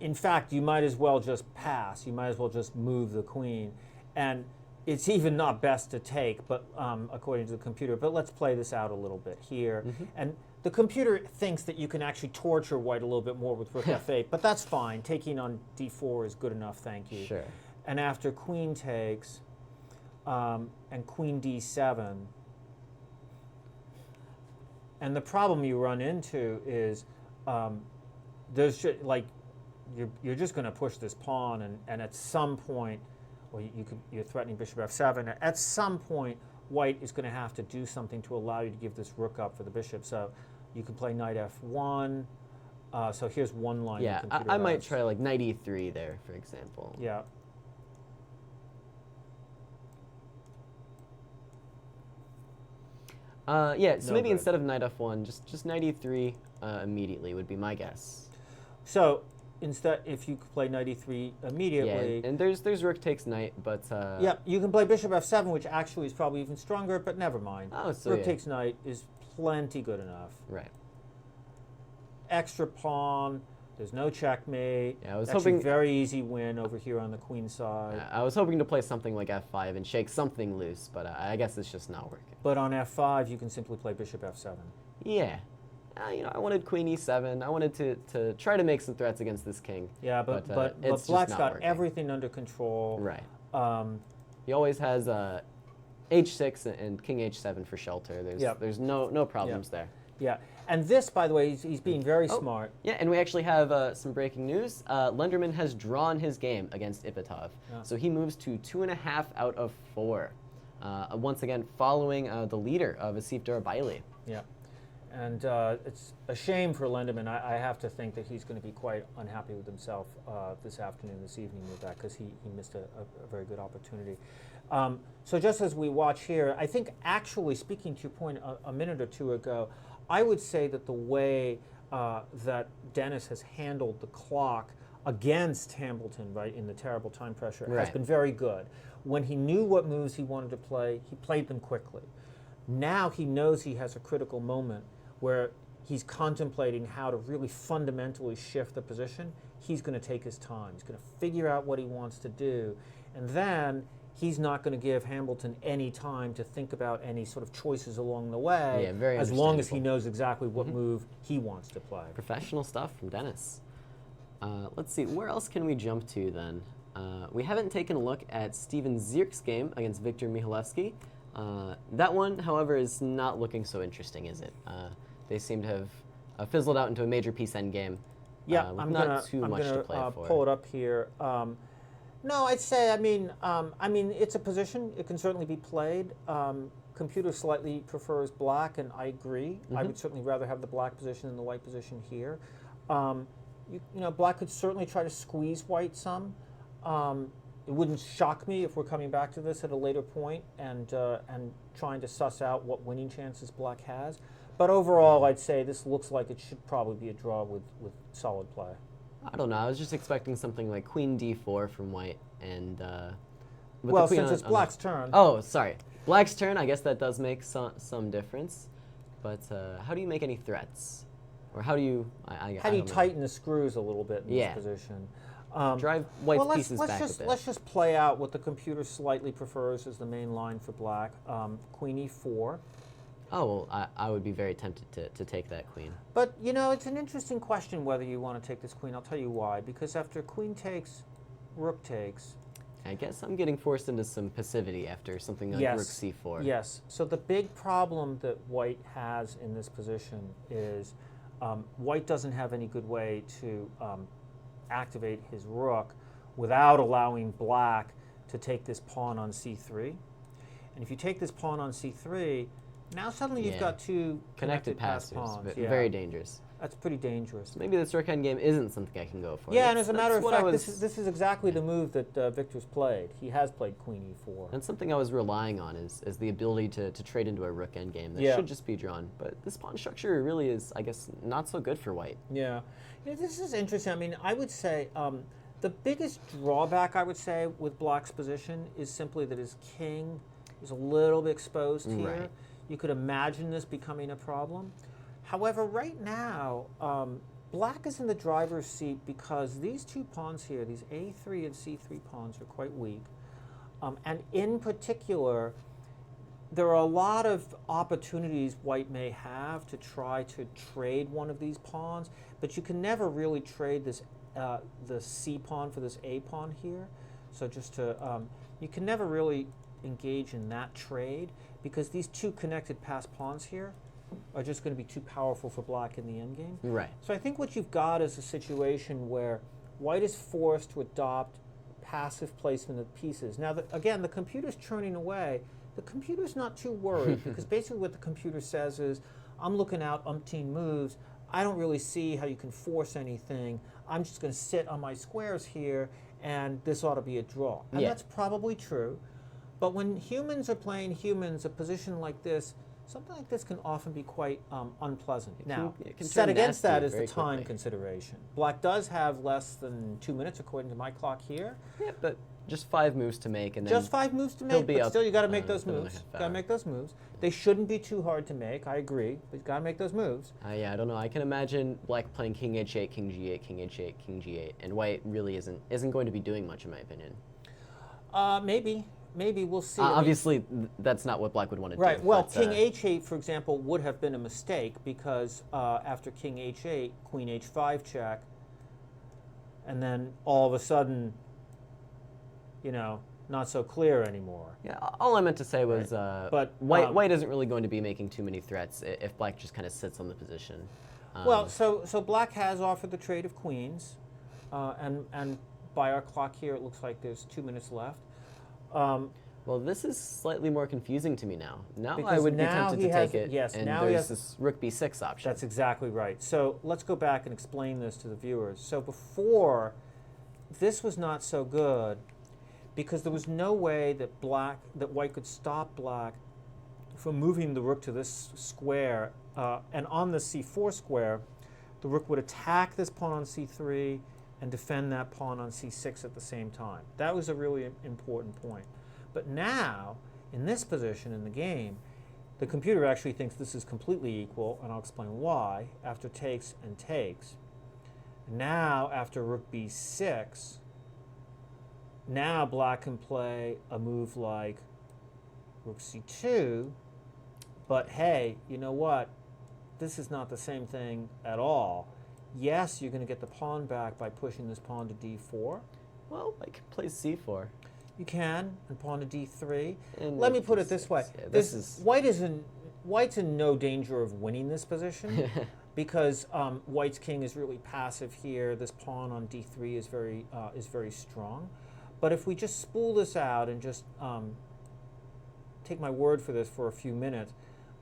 in fact, you might as well just pass. You might as well just move the queen. And it's even not best to take, but according to the computer. But let's play this out a little bit here. And the computer thinks that you can actually torture white a little bit more with rook f8, but that's fine. Taking on d4 is good enough, thank you. Sure. And after queen takes, and queen d7, and the problem you run into is there's like you're just going to push this pawn, and at some point, or you're threatening bishop f7. At some point, white is going to have to do something to allow you to give this rook up for the bishop. So you can play knight f1. So here's one line. Yeah, the computer I might has. try like knight e3 there, for example. Yeah. Yeah, so No maybe good. instead of knight f1, just knight e3 immediately would be my guess. So instead, if you could play knight e3 immediately, Yeah, and there's rook takes knight, but yeah, you can play bishop f7, which actually is probably even stronger, but never mind. Oh, so Rook yeah. takes knight is plenty good enough. Right. Extra pawn. There's no checkmate. Yeah, I was Actually, hoping- very easy win over here on the queen side. I was hoping to play something like f5 and shake something loose, but I guess it's just not working. But on f5, you can simply play bishop f7. Yeah. I wanted queen e7. I wanted to try to make some threats against this king. Yeah, but it's just black's not got working. everything under control. Right. Um, He always has h6 and king h7 for shelter. Yep. There's no problems there. yeah, and this, by the way, he's being very Oh. smart. Yeah, and we actually have some breaking news. Lenderman has drawn his game against Ipatov. Yeah. So he moves to 2.5 out of 4. Once again, following the leader of Asif Durabaili. Yeah, and it's a shame for Lenderman. I have to think that he's going to be quite unhappy with himself this evening with that, because he missed a very good opportunity. So just as we watch here, I think actually, speaking to your point a minute or two ago, I would say that the way that Denis has handled the clock against Hamilton, right, in the terrible time pressure, has Right. been very good. When he knew what moves he wanted to play, he played them quickly. Now he knows he has a critical moment where he's contemplating how to really fundamentally shift the position. He's going to take his time. He's going to figure out what he wants to do. And then he's not going to give Hamilton any time to think about any sort of choices along the way, Yeah, very as long as he understandable. knows exactly what move he wants to play. Professional stuff from Denis. Let's see, where else can we jump to then? We haven't taken a look at Steven Zierk's game against Viktor Mihalevsky. That one, however, is not looking so interesting, is it? They seem to have fizzled out into a major piece endgame. Yeah, with I'm not gonna, too I'm much gonna to play for. pull it up here. No, I'd say, I mean, it's a position. It can certainly be played. Computer slightly prefers black, and I agree. I would certainly rather have the black position than the white position here. You know, black could certainly try to squeeze white some. It wouldn't shock me if we're coming back to this at a later point and trying to suss out what winning chances black has. But overall, I'd say this looks like it should probably be a draw with solid play. I don't know, I was just expecting something like Queen D4 from white, and with Well, the queen since it's black's turn. Oh, sorry. Black's turn, I guess that does make some difference. But how do you make any threats? Or how do you, How do you I don't know. tighten the screws a little bit in Yeah. this position? Drive white's well, pieces back a bit. let's just play out what the computer slightly prefers as the main line for black. Queen E4. Oh, well, I would be very tempted to take that queen. But, you know, it's an interesting question whether you want to take this queen. I'll tell you why. Because after queen takes, rook takes. I guess I'm getting forced into some passivity after something like Yes. rook c4. Yes. So the big problem that white has in this position is white doesn't have any good way to activate his rook without allowing black to take this pawn on c3. And if you take this pawn on c3, now suddenly you've Yeah. got two Connected pass passes, pawns. very dangerous. That's pretty dangerous. Maybe this rook endgame isn't something I can go for. Yeah, and That's- as a matter that's of what I fact, was- this is exactly the move that Victor's played. He has played queen e4. That's something I was relying on is the ability to trade into a rook endgame that Yeah. should just be drawn. But this pawn structure really is, I guess, not so good for white. Yeah. You know, this is interesting. I mean, I would say the biggest drawback, I would say, with black's position is simply that his king is a little bit exposed here. Right. You could imagine this becoming a problem. However, right now, black is in the driver's seat because these two pawns here, these a3 and c3 pawns, are quite weak. And in particular, there are a lot of opportunities white may have to try to trade one of these pawns, but you can never really trade this the c pawn for this a pawn here. So just to, you can never really engage in that trade because these two connected pass pawns here are just going to be too powerful for black in the endgame. Right. So I think what you've got is a situation where white is forced to adopt passive placement of pieces. Now, again, the computer's churning away. The computer's not too worried because basically what the computer says is, I'm looking out umpteen moves. I don't really see how you can force anything. I'm just going to sit on my squares here, and this ought to be a draw. And Yeah. that's probably true. But when humans are playing humans, a position like this, something like this can often be quite unpleasant. it can Set turn against that nasty is the very time quickly. consideration. Black does have less than 2 minutes according to my clock here. Yeah, but just 5 moves to make, and then Just 5 moves to he'll make, be but up, still you got to make those within moves. like a Got to hour. make those moves. They shouldn't be too hard to make. I agree, but you got to make those moves. Yeah, I don't know. I can imagine black playing king h8, king g8, king h8, king g8, and white really isn't going to be doing much in my opinion. Maybe we'll see. I mean, Obviously, that's not what black would want to right. do. Well, but, king h8, for example, would have been a mistake because after king h8, queen h5 check, and then all of a sudden, you know, not so clear anymore. Yeah, all I meant to say was But, white isn't really going to be making too many threats if black just kind of sits on the position. Well, so black has offered the trade of queens, and by our clock here, it looks like there's 2 minutes left. Well, this is slightly more confusing to me now. Now I Because would be now tempted he to has- take it, yes, and now he there's has- this rook b6 option. That's exactly right. So let's go back and explain this to the viewers. So before, this was not so good because there was no way that white could stop black from moving the rook to this square, and on the c4 square, the rook would attack this pawn on c3, and defend that pawn on c6 at the same time. That was a really important point. But now, in this position in the game, the computer actually thinks this is completely equal, and I'll explain why, after takes and takes. Now, after rook b6, now black can play a move like rook c2, but hey, you know what? This is not the same thing at all. Yes, you're going to get the pawn back by pushing this pawn to d4. Well, I can play c4. You can, and pawn to d3. And Let me put it this way. Yeah, this is... White's in no danger of winning this position because White's king is really passive here. This pawn on d3 is very strong. But if we just spool this out and just take my word for this for a few minutes,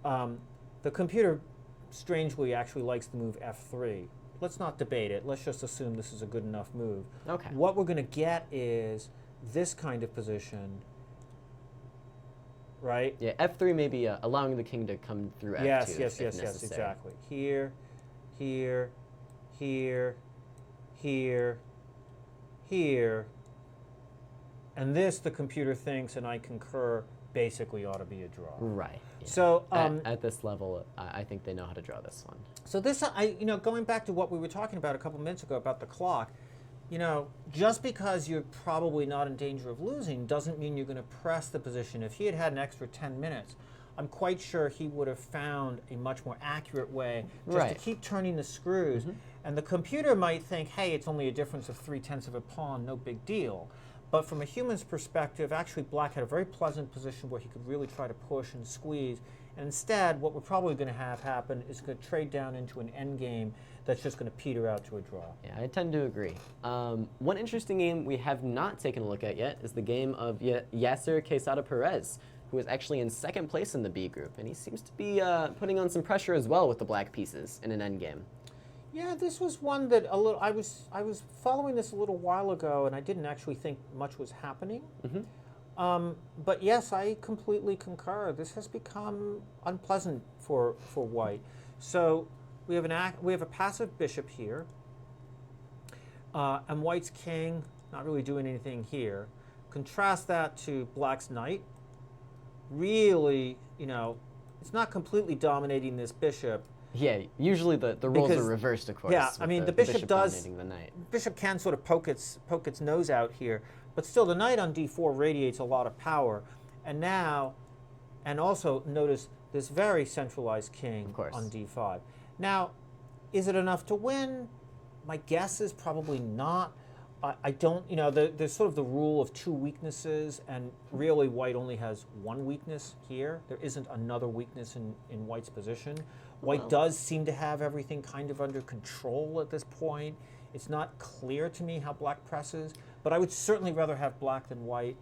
the computer strangely actually likes the move f3. Let's not debate it. Let's just assume this is a good enough move. Okay. What we're going to get is this kind of position, right? Yeah, f3 may be allowing the king to come through f2. Yes, if necessary. exactly. Here, here, here, here, here. And this, the computer thinks, and I concur, basically ought to be a draw. Right. Yeah. So at this level, I think they know how to draw this one. So this, going back to what we were talking about a couple minutes ago about the clock, just because you're probably not in danger of losing doesn't mean you're going to press the position. If he had had an extra 10 minutes, I'm quite sure he would have found a much more accurate way just to keep turning the screws. And the computer might think, hey, it's only a difference of 3/10 of a pawn, no big deal. But from a human's perspective, actually Black had a very pleasant position where he could really try to push and squeeze. And instead, what we're probably going to have happen is going to trade down into an endgame that's just going to peter out to a draw. Yeah, I tend to agree. One interesting game we have not taken a look at yet is the game of Yasser Quesada Perez, who is actually in second place in the B group. And he seems to be putting on some pressure as well with the black pieces in an endgame. Yeah, this was one that I was following this a little while ago, and I didn't actually think much was happening. But yes, I completely concur. This has become unpleasant for White. So we have a passive bishop here, and White's king not really doing anything here. Contrast that to Black's knight. Really, it's not completely dominating this bishop. Yeah, usually the roles are reversed, of course. Yeah, I mean the bishop does. Dominating the knight. Bishop can sort of poke its nose out here, but still the knight on d4 radiates a lot of power. And now, and also notice this very centralized king on d5. Now, is it enough to win? My guess is probably not. I don't, there's sort of the rule of two weaknesses, and really White only has one weakness here. There isn't another weakness in White's position. White does seem to have everything kind of under control at this point. It's not clear to me how Black presses, but I would certainly rather have Black than White.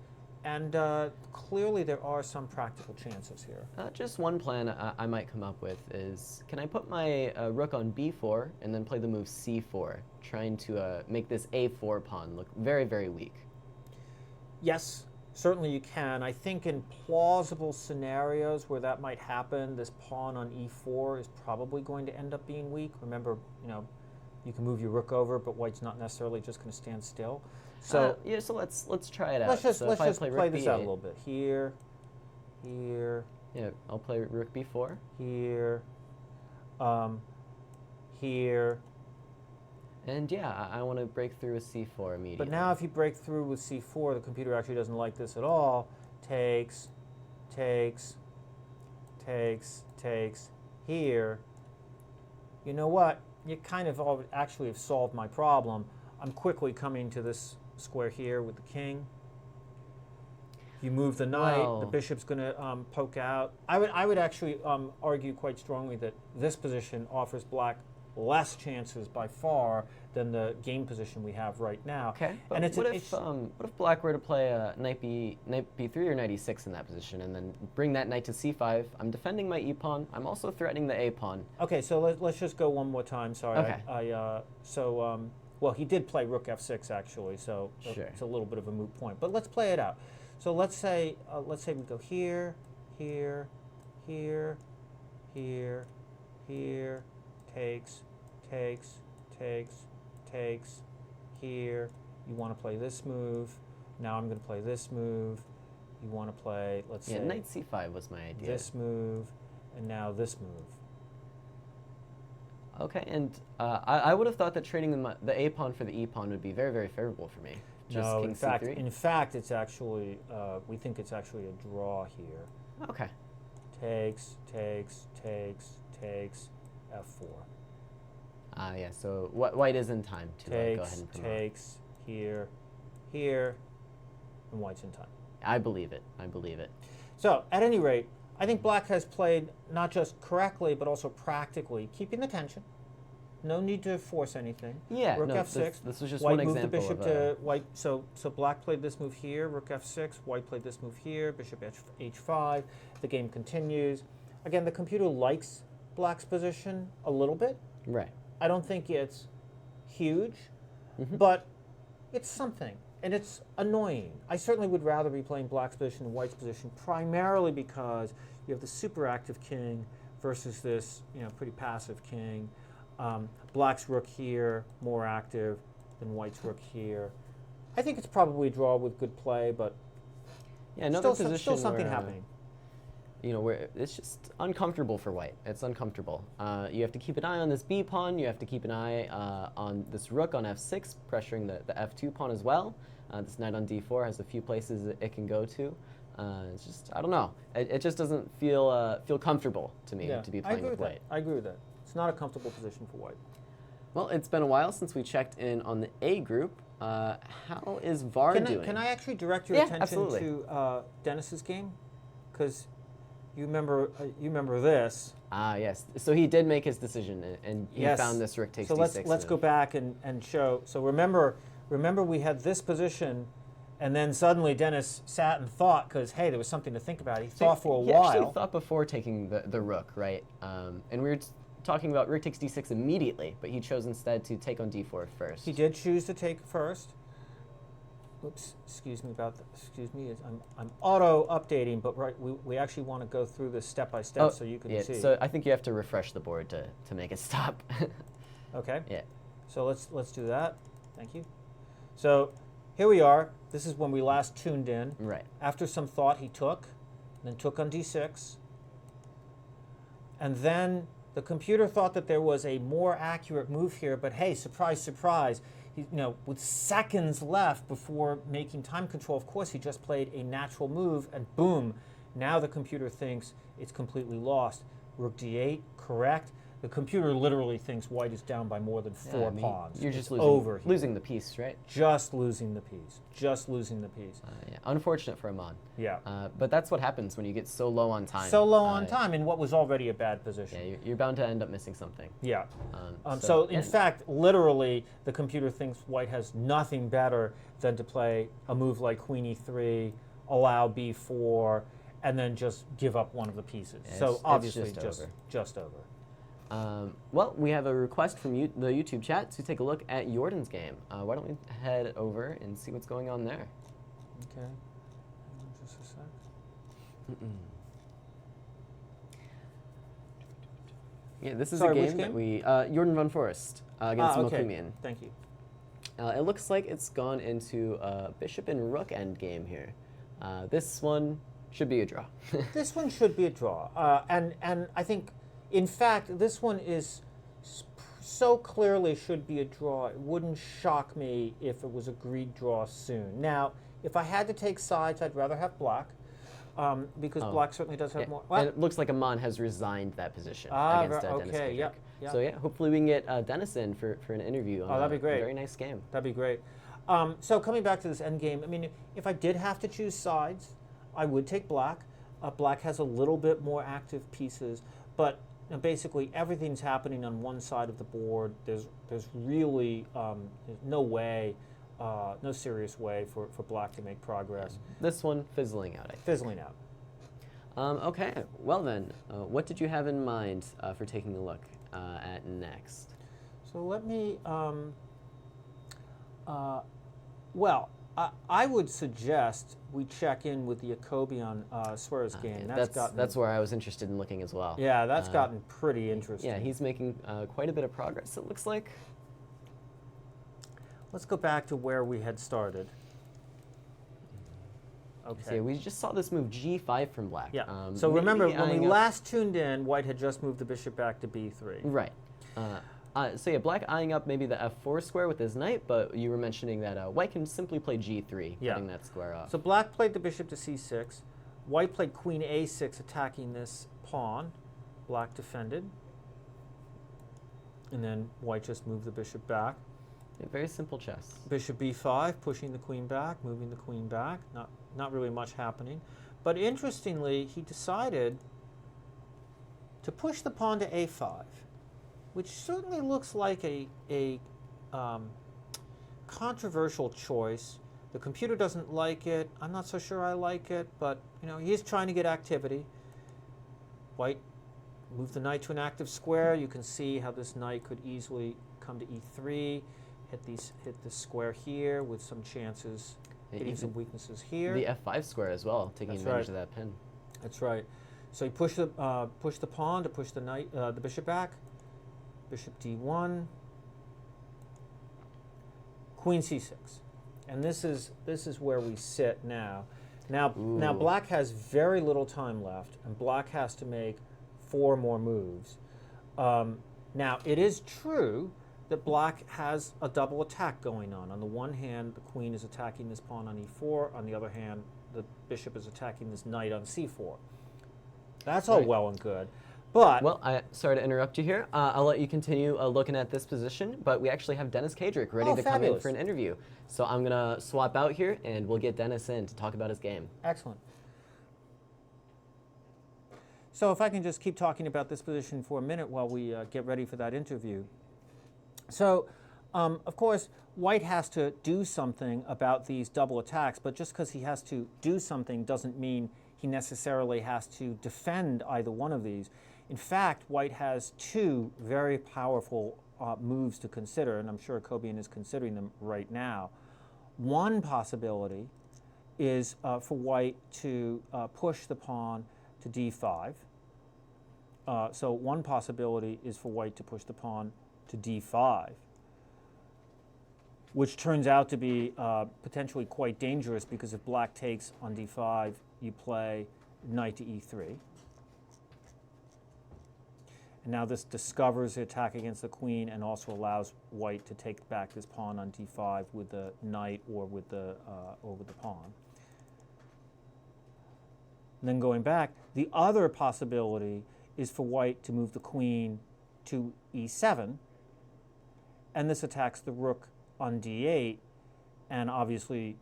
And clearly there are some practical chances here. Just one plan I might come up with is, can I put my rook on b4 and then play the move c4, trying to make this a4 pawn look very, very weak? Yes, certainly you can. I think in plausible scenarios where that might happen, this pawn on e4 is probably going to end up being weak. Remember, you can move your rook over, but White's not necessarily just going to stand still. So yeah, so let's try it out. Let's just play this out a little bit. Here, here. Yeah, I'll play rook b4. Here, here. And yeah, I want to break through with c4 immediately. But now if you break through with c4, the computer actually doesn't like this at all. Takes, takes, takes, takes. Here. You know what? You kind of actually have solved my problem. I'm quickly coming to this square here with the king. You move the knight, the bishop's going to poke out. I would actually argue quite strongly that this position offers Black less chances by far than the game position we have right now. Okay, but and what if Black were to play knight b3 or knight e6 in that position, and then bring that knight to c5? I'm defending my e pawn. I'm also threatening the a pawn. Okay, so let's just go one more time. Sorry. Okay. Well, he did play rook f6 actually, so it's a little bit of a moot point. But let's play it out. So let's say we go here, here, here, here, here, takes, takes, takes, takes, here. You want to play this move. Now I'm going to play this move. You want to play, let's say, knight c5 was my idea. this move, and now this move. Okay, and I would have thought that trading the a pawn for the e pawn would be very, very favorable for me. Just No, king c3. in fact, it's actually, we think it's actually a draw here. Okay. Takes, takes, takes, takes, f4. Yeah, so white is in time to go ahead Takes, and promote. takes, here, here, and white's in time. I believe it. I believe it. So, at any rate, I think black has played not just correctly, but also practically, keeping the tension. No need to force anything. Yeah, Rook no, f6. this was just White one moved the example bishop of to white. So black played this move here, rook f6. White played this move here, bishop h5. The game continues. Again, the computer likes black's position a little bit. right. I don't think it's huge, Mhm. but it's something, and it's annoying. I certainly would rather be playing black's position than white's position, primarily because you have the super active king versus this, pretty passive king. Black's rook here, more active than white's rook here. I think it's probably a draw with good play, but Yeah, another still position something where, happening. Where it's just uncomfortable for white. It's uncomfortable. You have to keep an eye on this b pawn. You have to keep an eye on this rook on f6, pressuring the f2 pawn as well. This knight on d4 has a few places that it can go to. It's just, I don't know. It just doesn't feel comfortable to me to be playing with white. I agree with that. It's not a comfortable position for white. Well, it's been a while since we checked in on the A group. How is VAR doing? Can I actually direct your Yeah, attention absolutely. to Denis's game? Because you remember this. Yes. So he did make his decision, and he Yes. found this rook takes So d6. let's go back and show. So remember we had this position, and then suddenly Denis sat and thought, because hey, there was something to think about. He thought for a He while. actually thought before taking the rook, right? And we were talking about rook takes d6 immediately, but he chose instead to take on d4 first. He did choose to take first. Oops, excuse me about that. Excuse me. I'm auto updating, but right, we actually want to go through this step by step so you can yeah, see. So I think you have to refresh the board to make it stop. Okay. Yeah. So let's do that. Thank you. So here we are. This is when we last tuned in. Right. After some thought, he took, then took on d6, and then the computer thought that there was a more accurate move here. But hey, surprise, surprise! He, with seconds left before making time control, of course, he just played a natural move, and boom! Now the computer thinks it's completely lost. Rook d8, correct. The computer literally thinks white is down by more than four pawns. You're just It's over here. losing the piece, right? Just losing the piece. Just losing the piece. Yeah. Unfortunate for Amon. Yeah. But that's what happens when you get so low on time. So low on time in what was already a bad position. Yeah, you're bound to end up missing something. Yeah. So In fact, literally, the computer thinks white has nothing better than to play a move like queen e3, allow b4, and then just give up one of the pieces. Yeah, so it's obviously just over. over. Well, we have a request from the YouTube chat to take a look at Jordan's game. Why don't we head over and see what's going on there? Okay. Just a sec. Yeah, this is Sorry, a game which that game? we Jordan Van Forest against Okay. Mokumian. Thank you. It looks like it's gone into bishop and rook endgame here. This one should be a draw. This one should be a draw. And I think, in fact, this one is so clearly should be a draw. It wouldn't shock me if it was agreed draw soon. Now, if I had to take sides, I'd rather have black, because black certainly does have more. And it looks like Amon has resigned that position against Denis okay, Kadric. yeah. So yeah, hopefully we can get Denis in for an interview. On that'd be great. A very nice game. That'd be great. So coming back to this endgame, I mean, if I did have to choose sides, I would take black. Black has a little bit more active pieces, but basically everything's happening on one side of the board. There's really no way, no serious way for black to make progress. This one fizzling out, I think. Fizzling out. Okay, well then, what did you have in mind for taking a look at next? So let me, well, I would suggest we check in with the Jacobi on Suarez game. That's where I was interested in looking as well. Yeah, that's gotten pretty interesting. Yeah, he's making quite a bit of progress, it looks like. let's go back to where we had started. Okay. So we just saw this move G5 from black. Yeah. So maybe remember, when eyeing we up- last tuned in, white had just moved the bishop back to B3. Right. So yeah, black eyeing up maybe the F4 square with his knight, but you were mentioning that white can simply play G3, Yeah. getting that square off. So black played the bishop to C6. White played queen A6, attacking this pawn. Black defended. And then white just moved the bishop back. Yeah, very simple chess. Bishop B5, pushing the queen back, moving the queen back. Not really much happening. But interestingly, he decided to push the pawn to A5, which certainly looks like a controversial choice. The computer doesn't like it. I'm not so sure I like it, but he is trying to get activity. White moved the knight to an active square. You can see how this knight could easily come to E3, hit this square here with some chances, hitting some weaknesses here. The F5 square as well, taking That's advantage right. of that pin. That's right. So he pushed the pawn to push the knight, the bishop back. Bishop D1. Queen C6, and this is where we sit now. Now Ooh. black has very little time left, and black has to make 4 more moves. Now it is true that black has a double attack going on. On the one hand, the queen is attacking this pawn on E4. On the other hand, the bishop is attacking this knight on C4. That's all Right. well and good. But Well, sorry to interrupt you here. I'll let you continue looking at this position, but we actually have Denis Kadric ready Oh, to come in fabulous. for an interview. So I'm going to swap out here, and we'll get Denis in to talk about his game. excellent. So if I can just keep talking about this position for a minute while we get ready for that interview. So, of course, white has to do something about these double attacks, but just because he has to do something doesn't mean he necessarily has to defend either one of these. In fact, white has 2 very powerful moves to consider, and I'm sure Kobian is considering them right now. One possibility is for white to push the pawn to D5. So one possibility is for white to push the pawn to D5, which turns out to be potentially quite dangerous, because if black takes on D5, you play knight to E3. And now this discovers the attack against the queen and also allows white to take back this pawn on D5 with the knight or with the pawn. And then going back, the other possibility is for white to move the queen to E7, and this attacks the rook on D8, and obviously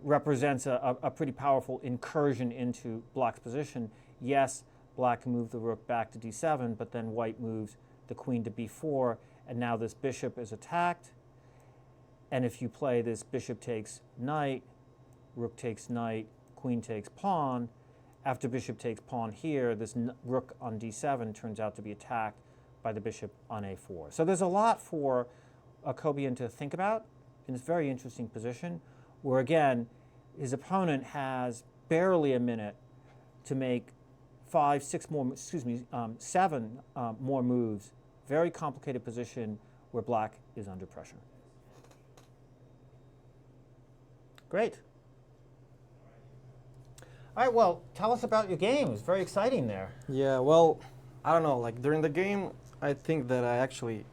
represents a pretty powerful incursion into black's position. Yes, black can move the rook back to D7, but then white moves the queen to B4, and now this bishop is attacked. And if you play this bishop takes knight, rook takes knight, queen takes pawn, after bishop takes pawn here, this rook on D7 turns out to be attacked by the bishop on A4. So there's a lot for Kobian to think about in this very interesting position, where again, his opponent has barely a minute to make 7 more moves. Very complicated position where black is under pressure. Great. All right, well, tell us about your game. It's very exciting there. Yeah, well, I don't know, like during the game, I think that I actually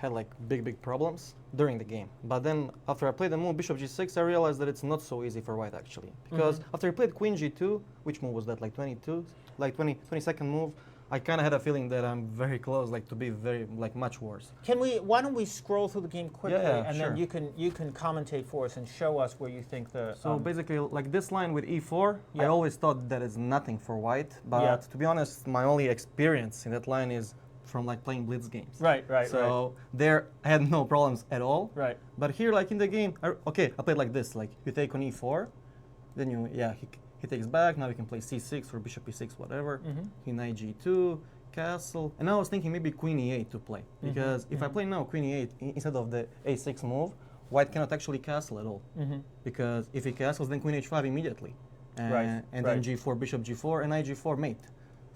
had like big problems during the game. But then after I played the move bishop g6, I realized that it's not so easy for white actually. Because after I played queen g2, which move was that, like 22nd move, I kind of had a feeling that I'm very close, like to be very, like much worse. Why don't we scroll through the game quickly, Yeah, and sure. then you can commentate for us and show us where you think the. So basically, like this line with e4, Yeah. I always thought that is nothing for white. But Yeah. to be honest, my only experience in that line is from like playing blitz games. Right. So there I had no problems at all. Right. But here, like in the game, I played like this. Like you take on e4, then he takes back. Now you can play c6 or bishop e6, whatever. Queen knight g2, castle. And I was thinking maybe queen e8 to play, because if I play now queen e8 instead of the a6 move, white cannot actually castle at all. Because if he castles, then queen h5 immediately. Right, And right. then g4, bishop g4, and knight g4 mate.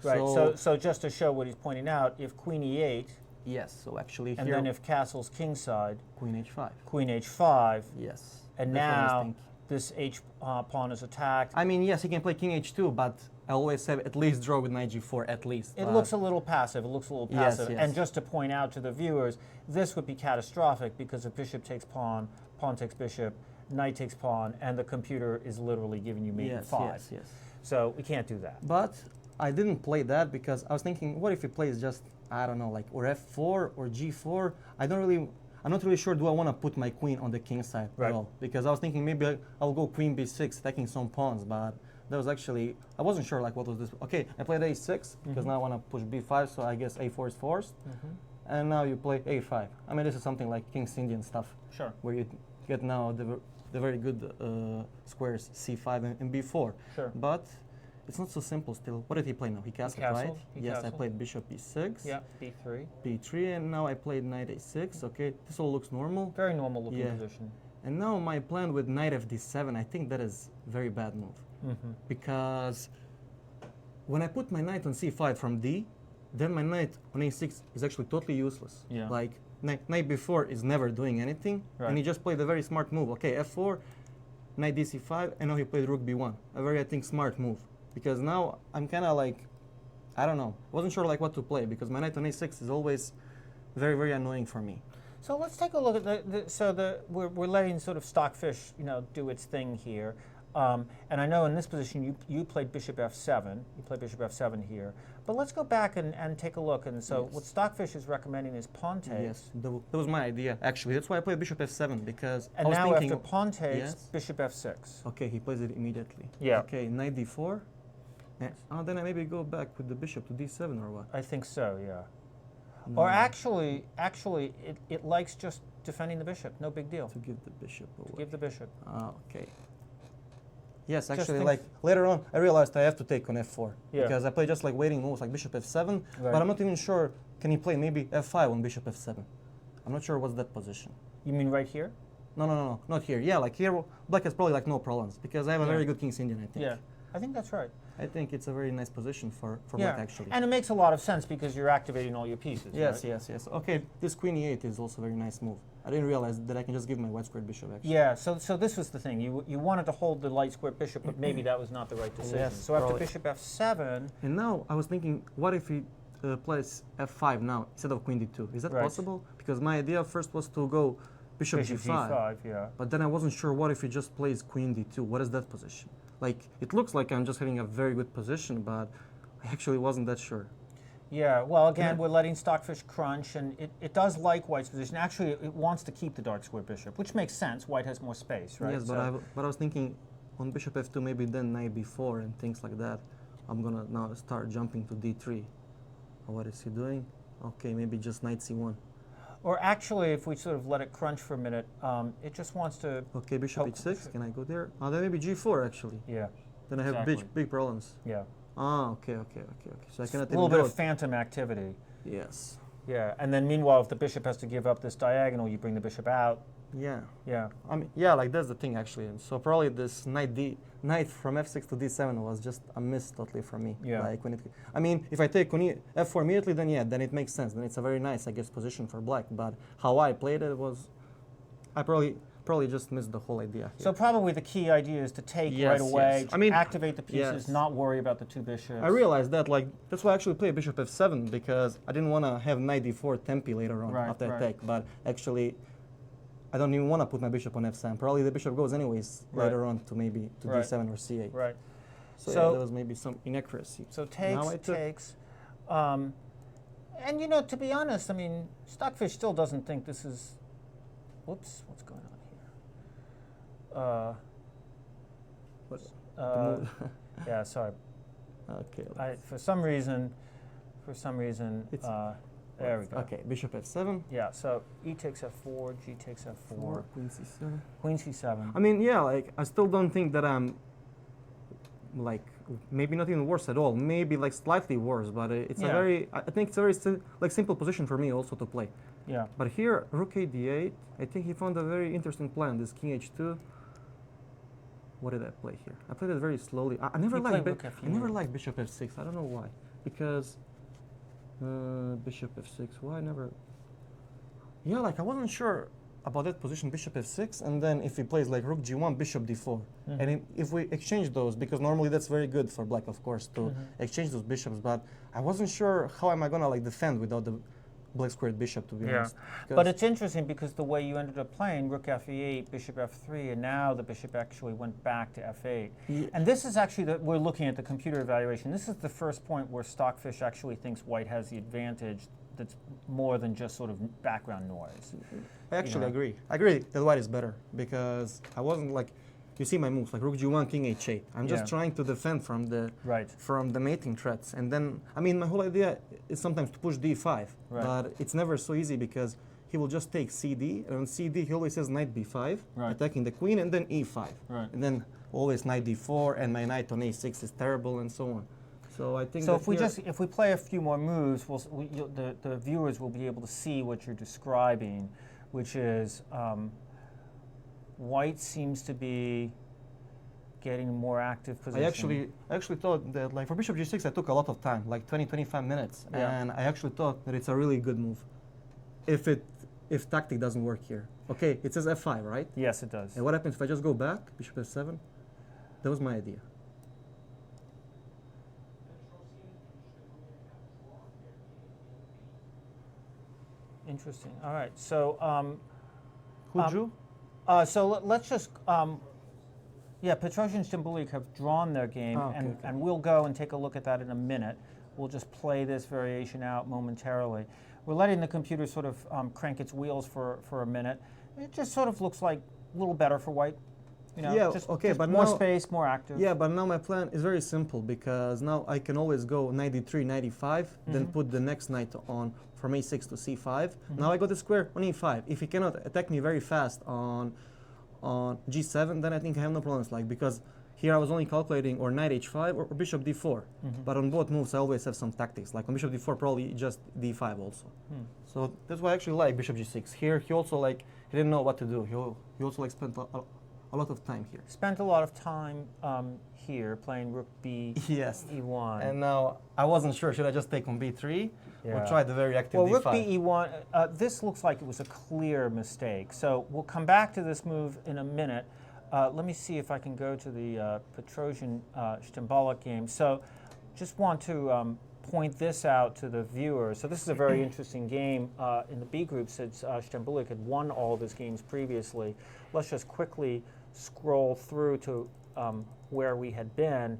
Right. So just to show what he's pointing out, if queen e8, Yes, so actually And here, then if castle's kingside, queen h5. queen h5, Yes. and that's what I was now thinking. this h pawn is attacked. I mean, yes, he can play king h2, but I always have at least draw with knight g4, at least. It but- looks a little passive. It looks a little Yes, passive. yes. And just to point out to the viewers, this would be catastrophic because if bishop takes pawn, pawn takes bishop, knight takes pawn, and the computer is literally giving you mate in Yes, 5. yes, yes. So we can't do that. But I didn't play that because I was thinking, what if he plays just, I don't know, like or f4 or g4? I'm not really sure. Do I want to put my queen on the king side Right. at all? Because I was thinking maybe I'll go queen b6, attacking some pawns, but that was actually I wasn't sure like what was this. Okay, I played a6 because now I want to push b5, so I guess a4 is forced. And now you play a5. I mean, this is something like King's Indian stuff, Sure. where you get now the very good squares c5 and b4. Sure. But it's not so simple still. What did he play now? He castled, right? castled, he Yes, I castled. played bishop b6, Yeah, b3. b3, and now I played knight a6. Okay, this all looks normal. Very normal looking Yeah. position. And now my plan with knight fd7, I think that is very bad move. Because when I put my knight on c5 from d, then my knight on a6 is actually totally useless. Yeah. Like knight b4 is never doing anything, Right. and he just played a very smart move. Okay, f4, knight dc5, and now he played rook b1. A very, I think, smart move. Because now I'm kind of like, I don't know, wasn't sure like what to play because my knight on a6 is always very, very annoying for me. So let's take a look at we're letting sort of stockfish, do its thing here. And I know in this position you played bishop f7. You played bishop f7 here. But let's go back and take a look. And so Yes. what Stockfish is recommending is pawn takes. Yes, that was my idea actually. That's why I played bishop f7 because And I was now thinking. after pawn takes, Yes. bishop f6. Okay, he plays it immediately. Yeah. Okay, knight d4. Then I maybe go back with the bishop to d7 or what? I think so, yeah. No, Or actually, it likes just defending the bishop. No big deal. to give the bishop away. Give the bishop. Ah, okay. Yes, Just actually, think- like later on, I realized I have to take on f4 Yeah. because I play just like waiting moves like bishop f7, Right. but I'm not even sure. Can he play maybe f5 on bishop f7? I'm not sure what's that position. You mean right here? No, not here. Yeah, like here, black has probably like no problems because I have a Yeah. very good King's Indian. I think. Yeah. I think that's right. I think it's a very nice position for Yeah. black actually. And it makes a lot of sense because you're activating all your pieces. Yes, right? yes. Okay, this queen e8 is also a very nice move. I didn't realize that I can just give my white squared bishop actually. Yeah, so this was the thing. You wanted to hold the light square bishop, but maybe that was not the right decision. Yes, so after probably. bishop f7, And now I was thinking, what if he plays f5 now instead of queen d2? Is that Right. possible? Because my idea first was to go bishop, g5, yeah. but then I wasn't sure what if he just plays queen d2. What is that position? Like, it looks like I'm just having a very good position, but I actually wasn't that sure. Yeah, well, again, Yeah. we're letting Stockfish crunch, and it does like White's position. Actually, it wants to keep the dark square bishop, which makes sense. White has more space, right? Yes, but I was thinking on bishop f2, maybe then knight b4 and things like that. I'm gonna now start jumping to d3. What is he doing? Okay, maybe just knight c1. Or actually, if we sort of let it crunch for a minute, it just wants to, Okay, bishop Oh, h6. Can I go there? Then maybe g4 actually. yeah, Then I have Exactly. big problems. yeah. Ah, okay. So I A cannot little even bit go. of phantom activity. Yes. Yeah, and then meanwhile, if the bishop has to give up this diagonal, you bring the bishop out. Yeah. Yeah, I mean, yeah, like that's the thing actually. And so probably this knight from f6 to d7 was just a miss totally for me. Yeah. Like when I mean, if I take on f4 immediately, then yeah, then it makes sense. Then it's a very nice, I guess, position for black. But how I played it was, I probably just missed the whole idea. Here. so probably the key idea is to take Yes, right away, yes. I mean, activate the pieces, yes. not worry about the two bishops. I realized that, like, that's why I actually played bishop f7 because I didn't want to have knight d4 tempi later on Right, after I right. take. But actually, I don't even want to put my bishop on f7. Probably the bishop goes anyways Right. later on to maybe to Right. d7 or c8. Right. So, So- yeah, there was maybe some inaccuracy. So Now I took- takes. And to be honest, I mean, Stockfish still doesn't think this is. Whoops, what's going on here? What? Yeah, sorry. Okay. For some reason, It's- there we go. Okay, bishop f7. Yeah, so E takes f4, G takes f4, Queen c7. Queen c7. I mean, yeah, like I still don't think that I'm like maybe not even worse at all. Maybe like slightly worse, but it's a Yeah. very. I think it's a very like simple position for me also to play. Yeah. But here, rook a d8. I think he found a very interesting plan. This king h2. What did I play here? I played it very slowly. I never You liked played rook I never f8. liked bishop f6. I don't know why. Because Bishop f6. Why never? Yeah, like I wasn't sure about that position, bishop f6, and then if he plays like rook g1, bishop d4. And if we exchange those, because normally that's very good for black, of course, to exchange those bishops, but I wasn't sure how am I gonna like defend without the black squared bishop, to be honest. But it's interesting because the way you ended up playing rook f8, bishop f3, and now the bishop actually went back to f8. And this is actually, we're looking at the computer evaluation. This is the first point where Stockfish actually thinks white has the advantage that's more than just sort of background noise. I actually agree. I agree that white is better because I wasn't like, you see my moves like rook g1, king h8. I'm just trying to defend from the mating threats, and then I mean my whole idea is sometimes to push d5, but it's never so easy because he will just take cd, and on cd he always says knight b5, attacking the queen, and then e5, and then always knight d4, and my knight on a6 is terrible, and so on. So I think. So if we play a few more moves, the viewers will be able to see what you're describing, which is white seems to be getting a more active position. I actually thought that like for bishop g6 I took a lot of time, like 20-25 minutes, and I actually thought that it's a really good move. If tactic doesn't work here. Okay, it says f5, right? Yes, it does. And what happens if I just go back, bishop f7? That was my idea. Interesting. All right. So who drew? So let's just Petrosian and Stambulik have drawn their game, and we'll go and take a look at that in a minute. We'll just play this variation out momentarily. We're letting the computer sort of crank its wheels for a minute. It just sort of looks like a little better for white. You know, just but more now, space, more active. Yeah, but now my plan is very simple because now I can always go knight d3, knight e5, then put the next knight on from a6 to c5. Now I got the square on e5. If he cannot attack me very fast on g7, then I think I have no problems. Like because here I was only calculating or knight h5 or bishop d4. But on both moves I always have some tactics. Like on bishop d4 probably just d5 also. So that's why I actually like bishop g6. Here he also like he didn't know what to do. He also like spent a lot of time here. Spent a lot of time here playing rook b e1. And now I wasn't sure, should I just take on b3 or try the very active d5? Rook b e1, this looks like it was a clear mistake. So we'll come back to this move in a minute. Let me see if I can go to the Petrosian Stambulik game. So just want to point this out to the viewers. So this is a very interesting game in the B group since Stambulik had won all of his games previously. Let's just quickly scroll through to where we had been.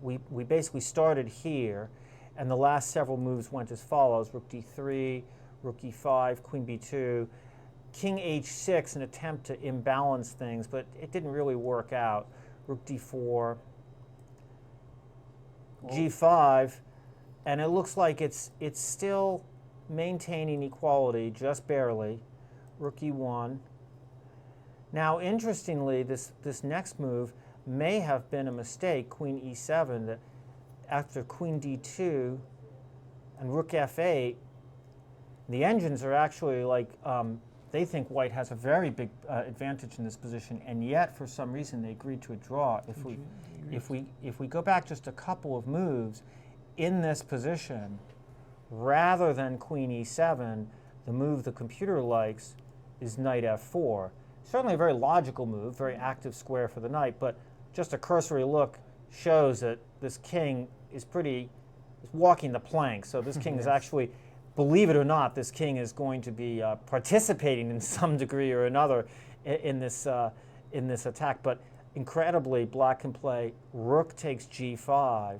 We basically started here, and the last several moves went as follows: rook d3, rook e5, queen b2, king h6, an attempt to imbalance things, but it didn't really work out. Rook d4, g5, and it looks like it's still maintaining equality, just barely. Rook e1. Now, interestingly, this next move may have been a mistake, queen e7, that after queen d2 and rook f8, the engines are actually like, they think white has a very big advantage in this position, and yet, for some reason, they agreed to a draw. If we go back just a couple of moves, in this position, rather than queen e7, the move the computer likes is knight f4. Certainly a very logical move, very active square for the knight, but just a cursory look shows that this king is walking the plank. So this king is actually, believe it or not, this king is going to be participating in some degree or another in this attack. But incredibly, black can play rook takes g5.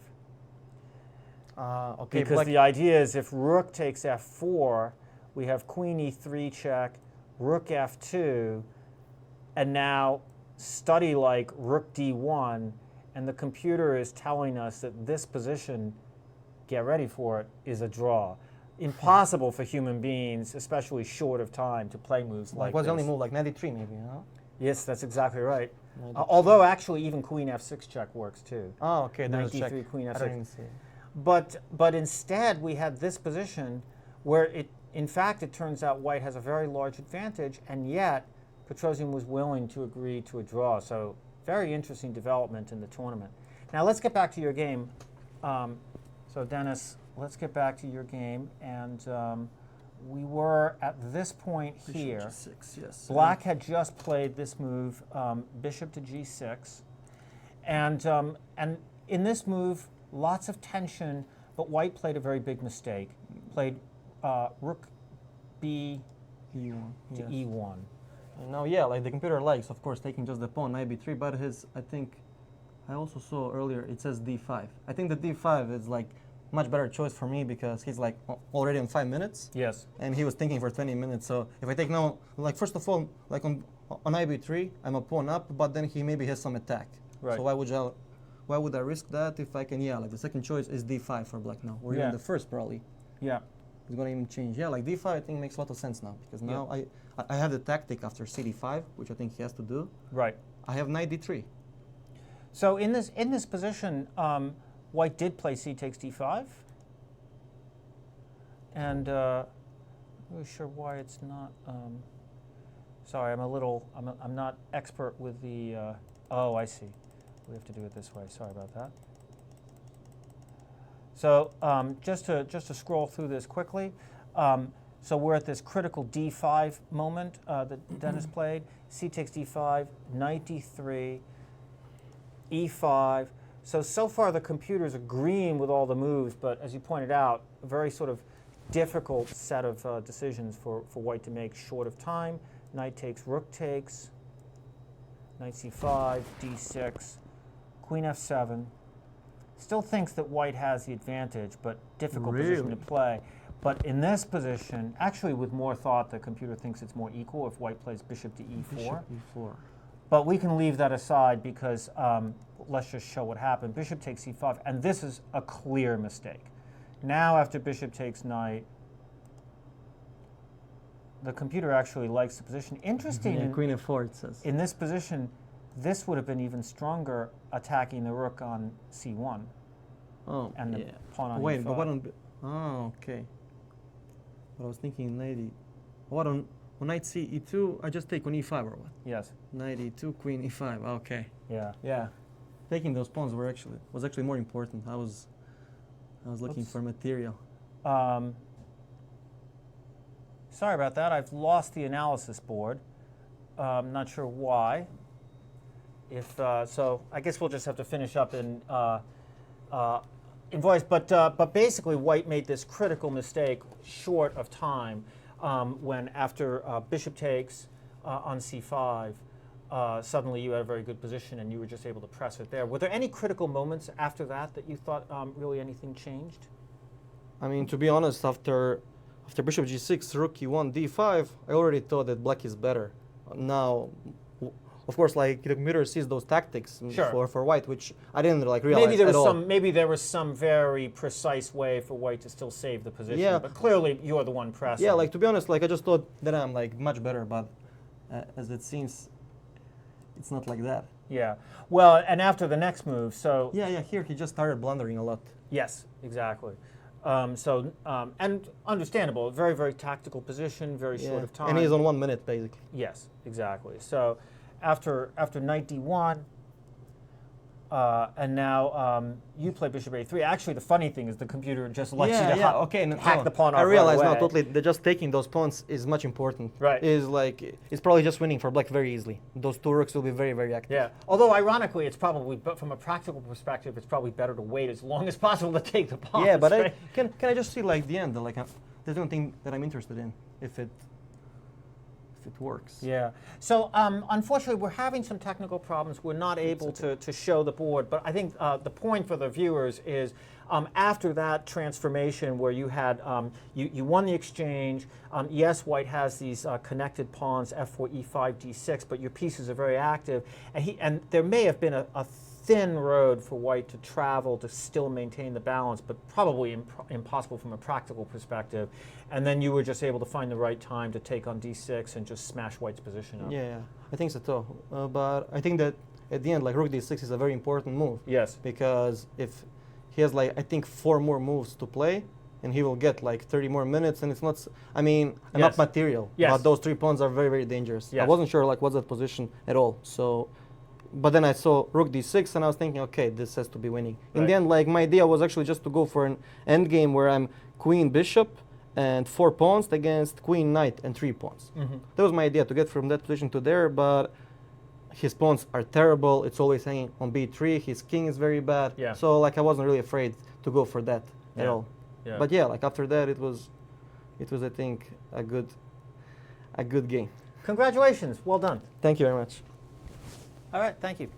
Because the idea is if rook takes f4, we have queen e3 check, rook f2, and now study like rook d1, and the computer is telling us that this position, get ready for it, is a draw. Impossible for human beings, especially short of time, to play moves like this. What's the only move, like knight d3 maybe, huh? Yes, that's exactly right. Although actually even queen f6 check works too. Oh, okay. Knight d3, queen f6. I didn't see. But instead we had this position where in fact it turns out white has a very large advantage, and yet Petrosian was willing to agree to a draw. So very interesting development in the tournament. Now let's get back to your game. So Denis, let's get back to your game. And we were at this point here. Bishop G6, yes. Black had just played this move, bishop to G6. And in this move, lots of tension, but white played a very big mistake. Played rook B E1. to yes. E1. And now, yeah, like the computer likes, of course, taking just the pawn, knight B3, but I think, I also saw earlier, it says D5. I think the D5 is like much better choice for me because he's like already in 5 minutes. Yes. And he was thinking for 20 minutes. So if I take now, like first of all, like on knight B3, I'm a pawn up, but then he maybe has some attack. Right. So why would I risk that if I can, yeah, like the second choice is D5 for black now, or Yeah. even the first probably. Yeah. It's gonna even change. Yeah, like D5 I think makes a lot of sense now because now I have the tactic after CD5, which I think he has to do. Right. I have knight D3. So in this position, white did play c takes d5, and I'm not really sure why it's not. Sorry, I'm not expert with the. Oh, I see. We have to do it this way. Sorry about that. So just to scroll through this quickly. So we're at this critical d5 moment that Denis played. C takes d5, knight d3, e5. So far the computer's agreeing with all the moves, but as you pointed out, a very sort of difficult set of decisions for white to make short of time. Knight takes, rook takes, knight c5, d6, queen f7. Still thinks that white has the advantage, but difficult position to play. But in this position, actually with more thought, the computer thinks it's more equal if white plays bishop to e4. Bishop E4. But we can leave that aside because let's just show what happened. Bishop takes e5, and this is a clear mistake. Now after bishop takes knight, the computer actually likes the position. Interesting, Yeah, queen F4 it says. in this position, this would have been even stronger attacking the rook on c1 Oh, and the yeah. pawn on Wait, e5. but what on? Oh, okay. But I was thinking knight E. What on knight C E2? I just take on E5 or what? Yes, Knight E2, queen E5. Okay. yeah. Yeah. Taking those pawns was actually more important. I was looking Oops. for material. Sorry about that. I've lost the analysis board. Not sure why. So I guess we'll just have to finish up in voice. But basically, white made this critical mistake short of time when after bishop takes on c5, suddenly you had a very good position and you were just able to press it there. Were there any critical moments after that you thought really anything changed? I mean, to be honest, after bishop G6, rook E1, D5, I already thought that black is better. Now, of course, like the computer sees those tactics Sure. for white, which I didn't like realize Maybe there was at all. maybe there was some very precise way for white to still save the position. Yeah. But clearly, you're the one pressing. Yeah, like to be honest, like I just thought that I'm like much better, but as it seems, it's not like that. Yeah. Well, and after the next move, so Yeah, here he just started blundering a lot. yes, exactly. And understandable, very, very tactical position, very short of time. And he's on 1 minute basically. Yes, exactly. So after knight d1, and now you play bishop a3. Actually, the funny thing is the computer just lets you to hack the pawn off I realize right now away. totally that just taking those pawns is much important. Right. Is like it's probably just winning for black very easily. Those two rooks will be very, very active. Yeah. Although ironically, it's probably, but from a practical perspective, it's probably better to wait as long as possible to take the pawns. Yeah, but right? can I just see like the end? Like there's one thing that I'm interested in if it works. Yeah. So unfortunately, we're having some technical problems. We're not able to show the board. But I think the point for the viewers is after that transformation where you had you won the exchange. Yes, white has these connected pawns f4, e5, d6, but your pieces are very active. And there may have been a thin road for white to travel to still maintain the balance, but probably impossible from a practical perspective. And then you were just able to find the right time to take on d6 and just smash white's position up. Yeah, I think so too. But I think that at the end, like rook d6 is a very important move. Yes. Because if he has like I think 4 more moves to play, and he will get like 30 more minutes, and it's not. I mean, not material. Yes. But those 3 pawns are very, very dangerous. Yes. I wasn't sure like what's that position at all. So but then I saw rook d6, and I was thinking, okay, this has to be winning. In Right. the end, like my idea was actually just to go for an endgame where I'm queen bishop and 4 pawns against queen knight and 3 pawns. That was my idea, to get from that position to there, but his pawns are terrible. It's always hanging on b3. His king is very bad. Yeah. So like I wasn't really afraid to go for that at Yeah. all. Yeah. But yeah, like after that, it was I think a good game. Congratulations. Well done. Thank you very much. All right. Thank you.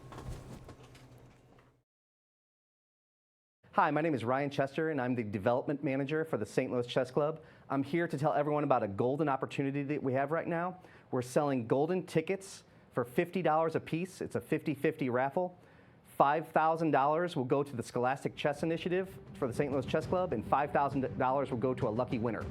Hi, my name is Ryan Chester, and I'm the development manager for the St. Louis Chess Club. I'm here to tell everyone about a golden opportunity that we have right now. We're selling golden tickets for $50 a piece. It's a 50-50 raffle. $5,000 will go to the Scholastic Chess Initiative for the St. Louis Chess Club, and $5,000 will go to a lucky winner.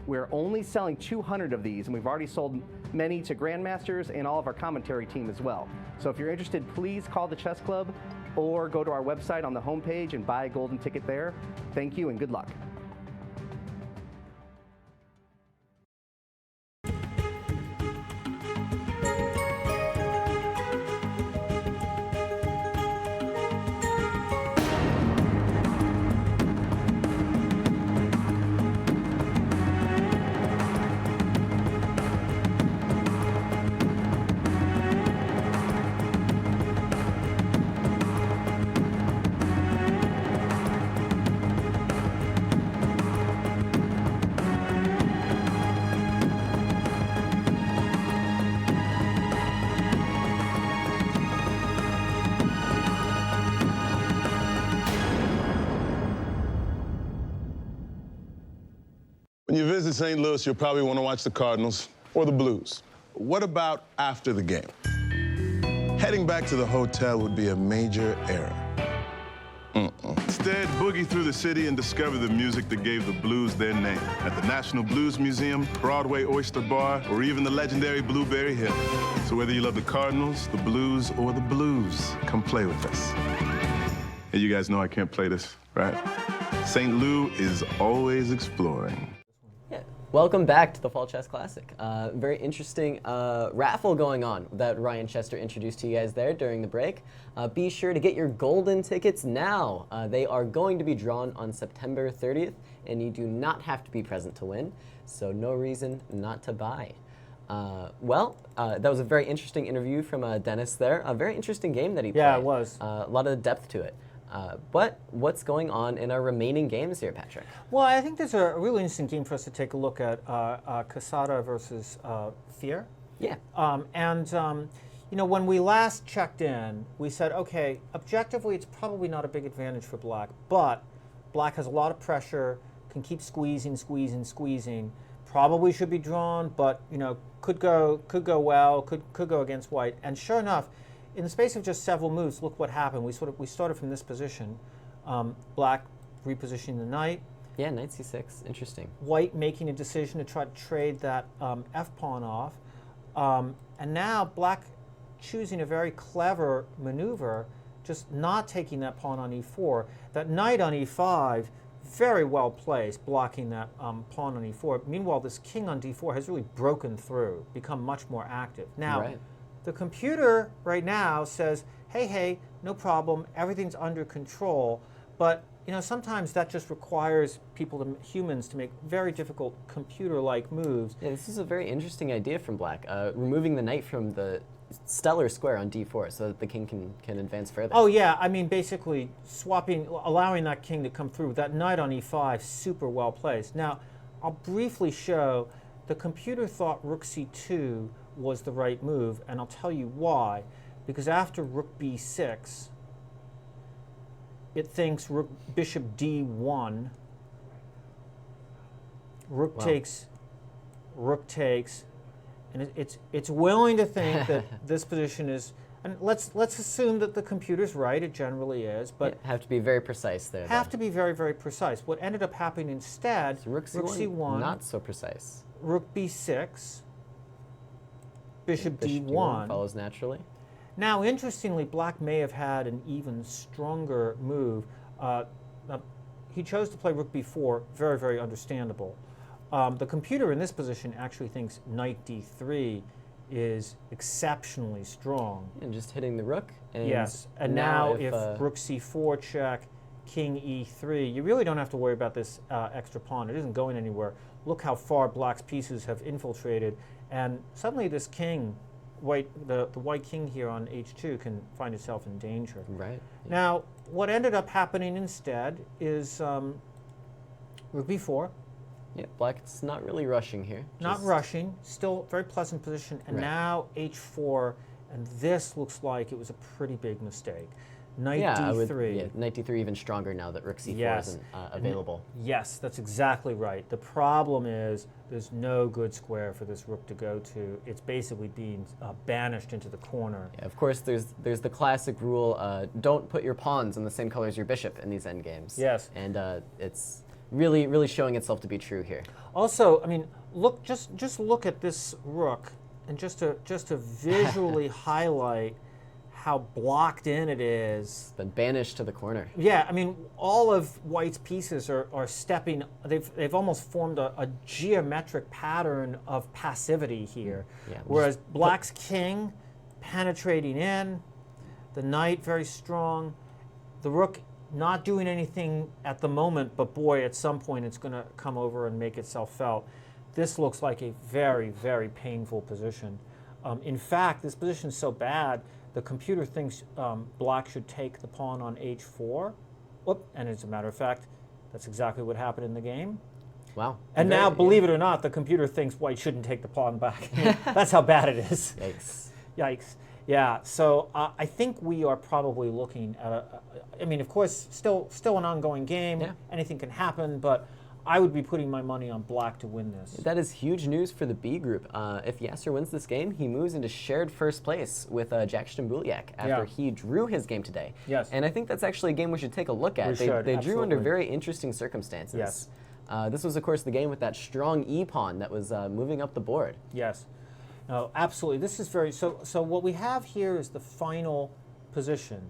We're only selling 200 of these, and we've already sold many to grandmasters and all of our commentary team as well. So if you're interested, please call the Chess Club or go to our website on the homepage and buy a golden ticket there. Thank you and good luck. When you visit St. Louis, you'll probably want to watch the Cardinals or the Blues. What about after the game? Heading back to the hotel would be a major error. Instead, boogie through the city and discover the music that gave the blues their name at the National Blues Museum, Broadway Oyster Bar, or even the legendary Blueberry Hill. So whether you love the Cardinals, the Blues, or the blues, come play with us. Hey, you guys know I can't play this, right? St. Lou is always exploring. Yeah. Welcome back to the Fall Chess Classic. Very interesting raffle going on that Ryan Chester introduced to you guys there during the break. Be sure to get your golden tickets now. They are going to be drawn on September 30th, and you do not have to be present to win, so no reason not to buy. That was a very interesting interview from Denis there. A very interesting game that he played. Yeah, it was. A lot of depth to it. But what's going on in our remaining games here, Patrick? Well, I think there's a really interesting game for us to take a look at, Casada versus Fear. Yeah. You know, when we last checked in, we said, okay, objectively, it's probably not a big advantage for Black, but Black has a lot of pressure, can keep squeezing, probably should be drawn, but, you know, could go well, could go against White. And sure enough, in the space of just several moves, look what happened. We started from this position. Black repositioning the knight. Yeah, knight c6. Interesting. White making a decision to try to trade that f-pawn off. And now Black choosing a very clever maneuver, just not taking that pawn on e4. That knight on e5, very well placed, blocking that pawn on e4. Meanwhile, this king on d4 has really broken through, become much more active. Now, Right. The computer right now says, hey, no problem, everything's under control. But you know, sometimes that just requires humans to make very difficult computer-like moves. Yeah, this is a very interesting idea from Black. Removing the knight from the stellar square on d4 so that the king can advance further. Oh yeah, I mean basically allowing that king to come through. That knight on e5, super well placed. Now, I'll briefly show the computer thought rook c2 was the right move, and I'll tell you why. Because after rook b6, it thinks bishop d1, rook takes, and it's willing to think that this position is. And let's assume that the computer's right. It generally is, but Yeah, have to be very precise there. have to be very, very precise. What ended up happening instead, So rook c1, not so precise. rook b6, bishop Bishop d1. follows naturally. Now, interestingly, Black may have had an even stronger move. He chose to play rook b4, very, very understandable. The computer in this position actually thinks knight d3 is exceptionally strong. And just hitting the rook. And Yes, and now if uh, rook c4 check, king e3, you really don't have to worry about this extra pawn. It isn't going anywhere. Look how far black's pieces have infiltrated, and suddenly this king, the white king here on h2 can find itself in danger. Right. Now, what ended up happening instead is rook b4, Yeah, black's not really rushing here. not just- rushing, still very pleasant position, and Right. now h4, and this looks like it was a pretty big mistake. Knight Yeah, d3. yeah, knight d3 even stronger now that rook c4 Yes. isn't available. Yes, that's exactly right. The problem is there's no good square for this rook to go to. It's basically being banished into the corner. Yeah, of course, there's the classic rule: don't put your pawns in the same color as your bishop in these endgames. Yes. And it's really showing itself to be true here. Also, I mean, look, just look at this rook, and just to visually highlight how blocked in it is. Been banished to the corner. Yeah, I mean, all of white's pieces are stepping. They've almost formed a geometric pattern of passivity here. Yeah, Whereas black's king penetrating in, the knight very strong, the rook not doing anything at the moment, but boy, at some point it's going to come over and make itself felt. This looks like a very painful position. In fact, this position is so bad, the computer thinks black should take the pawn on h4. Whoop, and as a matter of fact, that's exactly what happened in the game. Wow. And now, believe it or not, the computer thinks white shouldn't take the pawn back. That's how bad it is. Yikes. Yikes. Yeah, so I think we are probably looking at I mean, of course, still an ongoing game. Yeah. Anything can happen, but I would be putting my money on black to win this. That is huge news for the B group. If Yasser wins this game, he moves into shared first place with Jack Stambuliak after Yeah. he drew his game today. Yes. And I think that's actually a game we should take a look at. We They should, drew under absolutely. very interesting circumstances. Yes. This was, of course, the game with that strong E pawn that was moving up the board. Yes. No, absolutely. This is very so what we have here is the final position.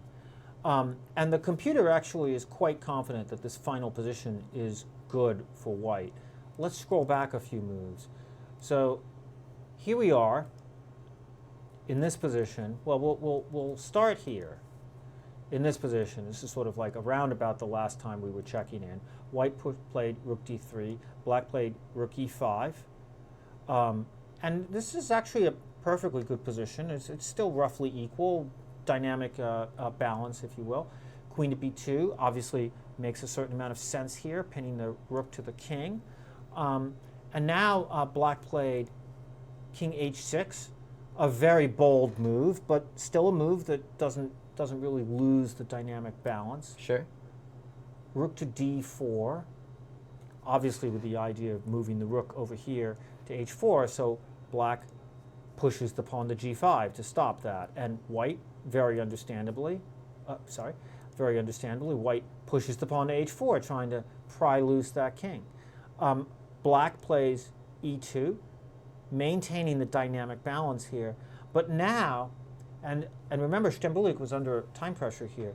And the computer actually is quite confident that this final position is good for white. Let's scroll back a few moves. So here we are in this position. Well, we'll start here in this position. This is sort of like around about the last time we were checking in. White played rook d3, black played rook e5. And this is actually a perfectly good position. It's still roughly equal, dynamic balance, if you will. Queen to b2 obviously makes a certain amount of sense here, pinning the rook to the king. And now black played king h6, a very bold move, but still a move that doesn't really lose the dynamic balance. Sure. Rook to d4, obviously with the idea of moving the rook over here to h4, so black pushes the pawn to g5 to stop that. And white, very understandably, white pushes the pawn to h4, trying to pry loose that king. Black plays e2, maintaining the dynamic balance here. But now, and remember, Stambuliak was under time pressure here,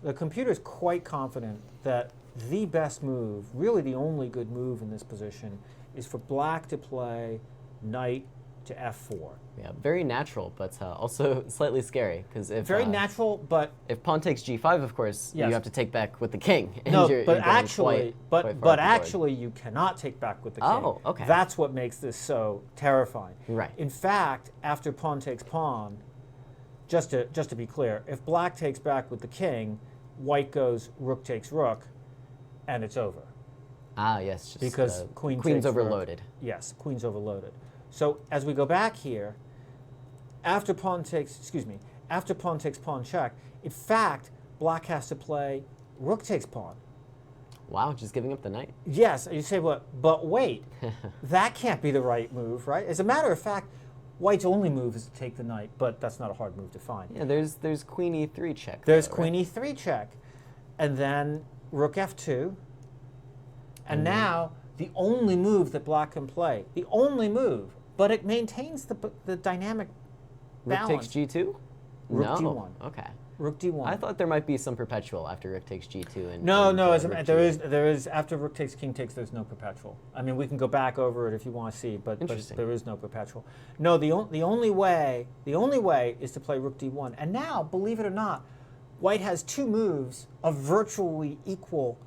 the computer is quite confident that the best move, really the only good move in this position, is for black to play knight to f4. Yeah, very natural, but also slightly scary because if Very natural, but if pawn takes g5, of course, Yes. you have to take back with the king. And no, you're but going actually, quite far up the but board. actually, you cannot take back with the king. Oh, okay. That's what makes this so terrifying. Right. In fact, after pawn takes pawn, just to be clear, if black takes back with the king, white goes rook takes rook, and it's over. Ah, yes, just Because queen's queen's takes rook. overloaded. Yes, queen's overloaded. So as we go back here, after pawn takes pawn check, in fact, black has to play rook takes pawn. Wow, just giving up the knight. Yes, you say, but wait, that can't be the right move, right? As a matter of fact, white's only move is to take the knight, but that's not a hard move to find. Yeah, there's queen e3 check. There's though, queen right? e3 check, and then rook f2, and now the only move that black can play, the only move, but it maintains the dynamic Rook balance. takes g2? Rook no. d1. Okay. Rook D1. I thought there might be some perpetual after rook takes G2 and No, and, no. rook There G8. is after rook takes king takes. There's no perpetual. I mean, we can go back over it if you want to see, but Interesting. there is no perpetual. No, the only way is to play rook D1. And now, believe it or not, White has two moves of virtually equal.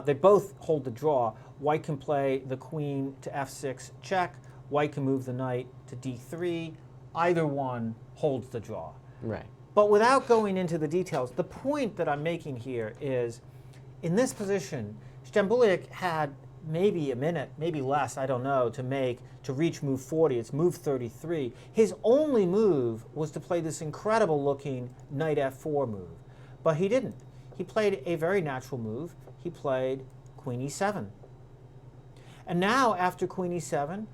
They both hold the draw. White can play the queen to F6 check. White can move the knight to D3. Either one holds the draw. Right. But without going into the details, the point that I'm making here is, in this position, Stambuliak had maybe a minute, maybe less, I don't know, to reach move 40. It's move 33. His only move was to play this incredible looking knight F4 move. But he didn't. He played a very natural move. He played queen E7. And now, after queen E7,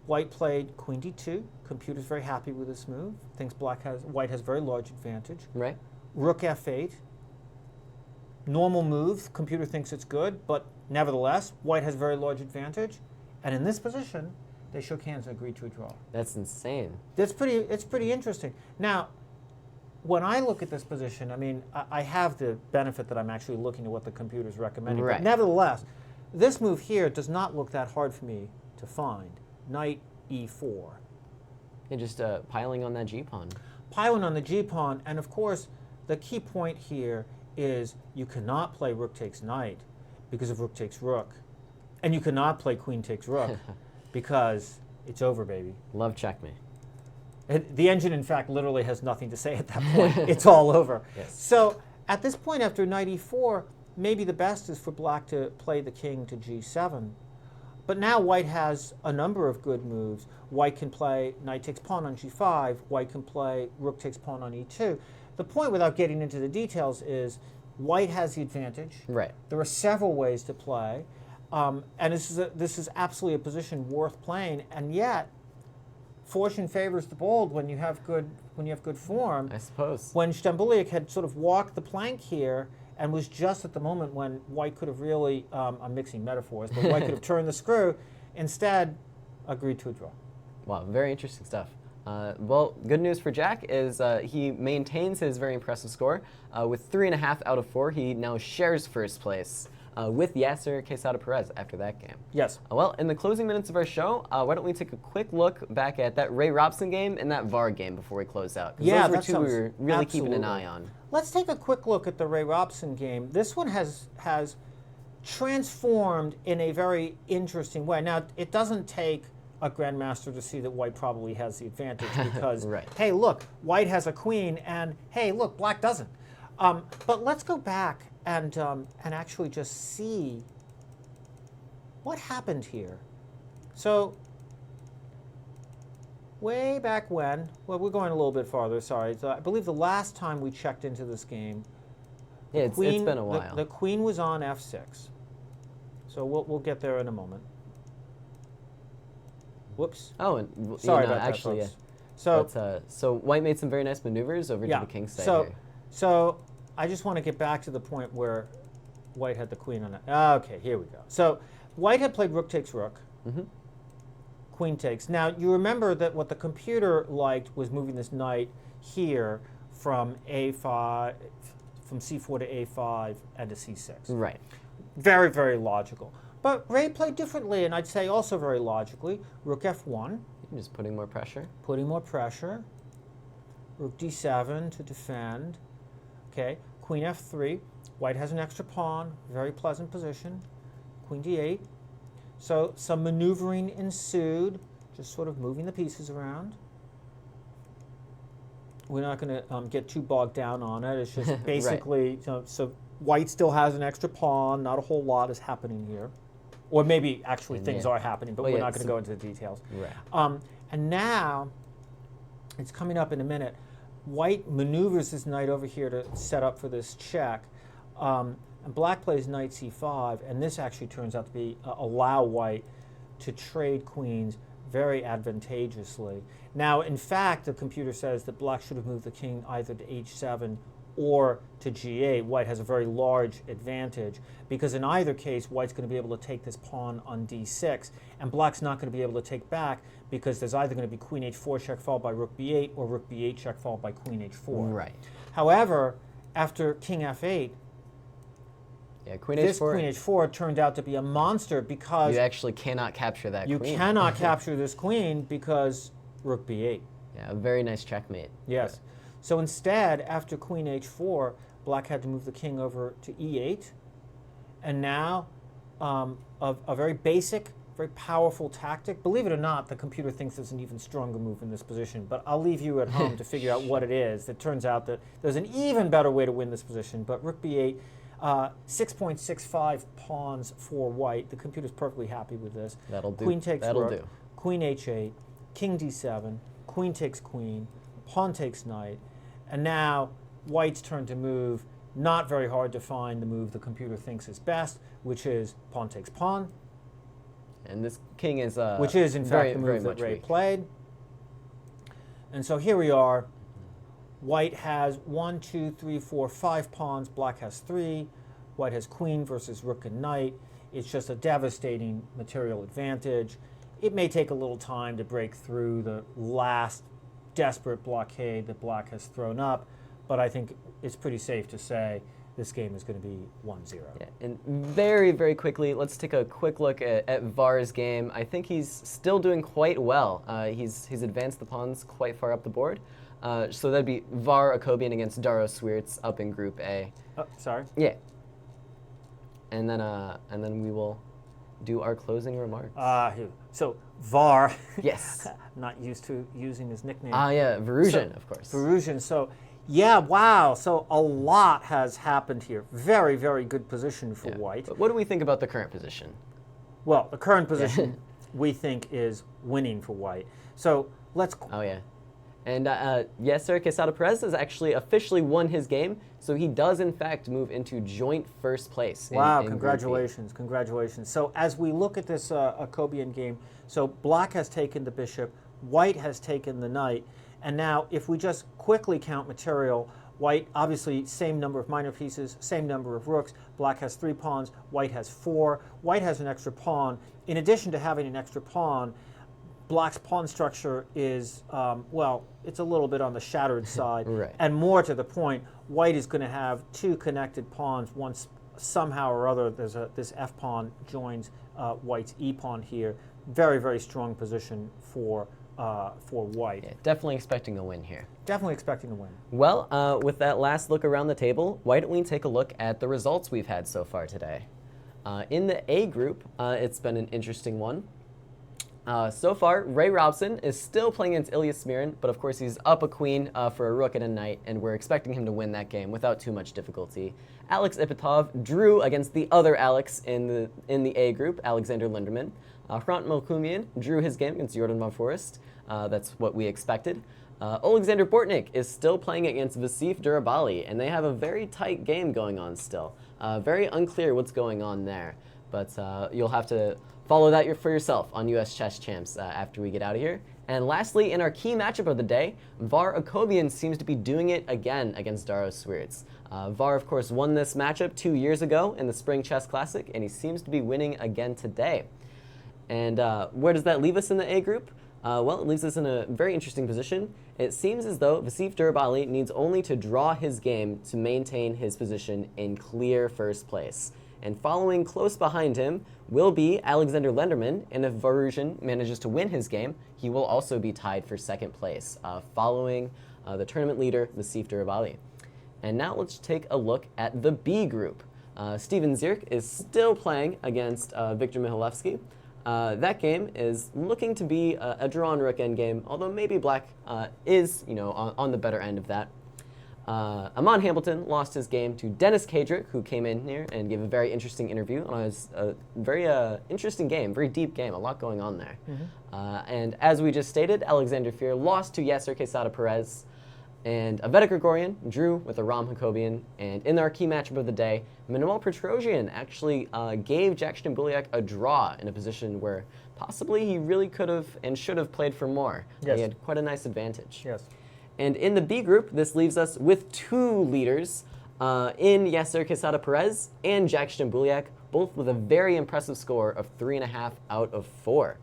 White played queen D2. Computer's very happy with this move. Thinks White has very large advantage. Right. Rook F8. Normal move. Computer thinks it's good, but nevertheless, White has very large advantage. And in this position, they shook hands and agreed to a draw. That's insane. It's pretty interesting. Now, when I look at this position, I mean, I have the benefit that I'm actually looking at what the computer's recommending. Right. But nevertheless, this move here does not look that hard for me to find. Knight E4. Yeah, just piling on that G pawn. Piling on the G pawn, and of course, the key point here is you cannot play rook takes knight because of rook takes rook. And you cannot play queen takes rook because it's over, baby. Love checkmate. The engine, in fact, literally has nothing to say at that point. It's all over. Yes. So at this point, after knight e4, maybe the best is for black to play the king to g7. But now White has a number of good moves. White can play knight takes pawn on g5. White can play rook takes pawn on e2. The point, without getting into the details, is White has the advantage. Right. There are several ways to play. And this is absolutely a position worth playing. And yet, fortune favors the bold when you have good form. I suppose. When Stambuliak had sort of walked the plank here and was just at the moment when White could have really, I'm mixing metaphors, but White could have turned the screw, instead agreed to a draw. Wow, very interesting stuff. Well, good news for Jack is he maintains his very impressive score. With 3.5 out of 4, he now shares first place with Yasser Quesada Perez after that game. Yes. Well, in the closing minutes of our show, why don't we take a quick look back at that Ray Robson game and that VAR game before we close out? 'Cause Yeah, those were that two we sounds were really keeping an absolutely. eye on. Let's take a quick look at the Ray Robson game. This one has transformed in a very interesting way. Now, it doesn't take a grandmaster to see that White probably has the advantage because, Right. hey, look, White has a queen, and hey, look, Black doesn't. But let's go back and actually just see what happened here. So, way back when, well, we're going a little bit farther, sorry. So I believe the last time we checked into this game, Yeah, it's been a while. the queen was on f6. So we'll get there in a moment. Whoops. Oh, and Sorry you know, about actually, that, folks. yeah. So White made some very nice maneuvers over to the king's side here. So I just want to get back to the point where White had the queen on it. Okay, here we go. So White had played rook takes rook. Queen takes. Now, you remember that what the computer liked was moving this knight here from a5, from c4 to a5 and to c6. Right. Very, very logical. But Ray played differently, and I'd say also very logically. Rook f1, Just putting more pressure. putting more pressure. Rook d7 to defend. Okay, queen f3. White has an extra pawn, very pleasant position. Queen d8. So some maneuvering ensued, just sort of moving the pieces around. We're not going to get too bogged down on it. It's just basically, so White still has an extra pawn. Not a whole lot is happening here. Or maybe actually things are happening, but Well, we're yeah, not going to go into the details. Right. And now, it's coming up in a minute, White maneuvers his knight over here to set up for this check. And Black plays knight c5, and this actually turns out to be allow White to trade queens very advantageously. Now, in fact, the computer says that Black should have moved the king either to h7 or to g8. White has a very large advantage because in either case, White's going to be able to take this pawn on d6, and Black's not going to be able to take back because there's either going to be queen h4 check followed by rook b8 or rook b8 check followed by queen h4. Right. However, after king f8, Yeah, queen this h4. queen h4 turned out to be a monster because You actually cannot capture that you queen. cannot capture this queen because rook b8. Yeah, a very nice checkmate. Yes. So instead, after queen h4, black had to move the king over to e8. And now, a very basic, very powerful tactic. Believe it or not, the computer thinks there's an even stronger move in this position. But I'll leave you at home to figure out what it is. It turns out that there's an even better way to win this position. But rook b8, 6.65 pawns for white. The computer's perfectly happy with this. That'll do. Queen takes That'll rook, do. queen h8, king d7, queen takes queen, pawn takes knight, and now white's turn to move. Not very hard to find the move the computer thinks is best, which is pawn takes pawn, And this king is which is in very, fact the very move that much Ray weak. played. And so here we are. White has 1, 2, 3, 4, 5 pawns. Black has 3. White has queen versus rook and knight. It's just a devastating material advantage. It may take a little time to break through the last desperate blockade that black has thrown up, but I think it's pretty safe to say this game is going to be 1-0. Yeah, and very, very quickly, let's take a quick look at Var's game. I think he's still doing quite well. He's advanced the pawns quite far up the board. So that'd be Var Akobian against Daro Swiertz up in Group A. Oh, sorry. Yeah. And then we will do our closing remarks. So Var, Yes. not used to using his nickname. Yeah, Verusian, of course. Verusian. So, yeah, wow. So a lot has happened here. Very, very good position for Yeah. white. But what do we think about the current position? Well, the current position we think is winning for white. So let's. Oh, yeah. And Yasser Quesada Perez has actually officially won his game, so he does in fact move into joint first place. Wow, in Group B. congratulations, congratulations. So as we look at this Akobian game, so black has taken the bishop, white has taken the knight, and now if we just quickly count material, white, obviously same number of minor pieces, same number of rooks, black has 3 pawns, white has 4, white has an extra pawn. In addition to having an extra pawn, black's pawn structure is, well, it's a little bit on the shattered side. Right. And more to the point, white is going to have 2 connected pawns once somehow or other this f pawn joins white's e pawn here. Very, very strong position for white. Yeah, definitely expecting a win here. Definitely expecting to win. Well, with that last look around the table, why don't we take a look at the results we've had so far today? In the A group, it's been an interesting one. So far, Ray Robson is still playing against Ilya Smirin, but of course he's up a queen for a rook and a knight, and we're expecting him to win that game without too much difficulty. Alex Ipatov drew against the other Alex in the A group, Alexander Linderman. Hrant Melkumian drew his game against Jordan von Forest. That's what we expected. Alexander Bortnik is still playing against Vasif Durabali, and they have a very tight game going on still. Very unclear what's going on there, but you'll have to follow that for yourself on US Chess Champs after we get out of here. And lastly, in our key matchup of the day, Var Akobian seems to be doing it again against Daro Swiertz. Var, of course, won this matchup 2 years ago in the Spring Chess Classic, and he seems to be winning again today. And where does that leave us in the A group? Well, it leaves us in a very interesting position. It seems as though Vasif Durabali needs only to draw his game to maintain his position in clear first place. And following close behind him will be Alexander Linderman, and if Verusian manages to win his game, he will also be tied for second place, following the tournament leader, Vasif Durabali. And now let's take a look at the B group. Steven Zierk is still playing against Viktor Mihalevsky. That game is looking to be a drawn rook endgame, although maybe black is on the better end of that. Amon Hamilton lost his game to Denis Kadric, who came in here and gave a very interesting interview. It was a very interesting game, very deep game, a lot going on there. And as we just stated, Alexander Fear lost to Yasser Quesada Perez, and Aveta Grigorian drew with a Ram Hakobian. And in our key matchup of the day, Manuel Petrosian actually gave Jackson Buliak a draw in a position where possibly he really could have and should have played for more. Yes. He had quite a nice advantage. Yes. And in the B group, this leaves us with 2 leaders in Yasser Quesada Perez and Jackson Buliak, both with a very impressive score of 3.5 out of 4.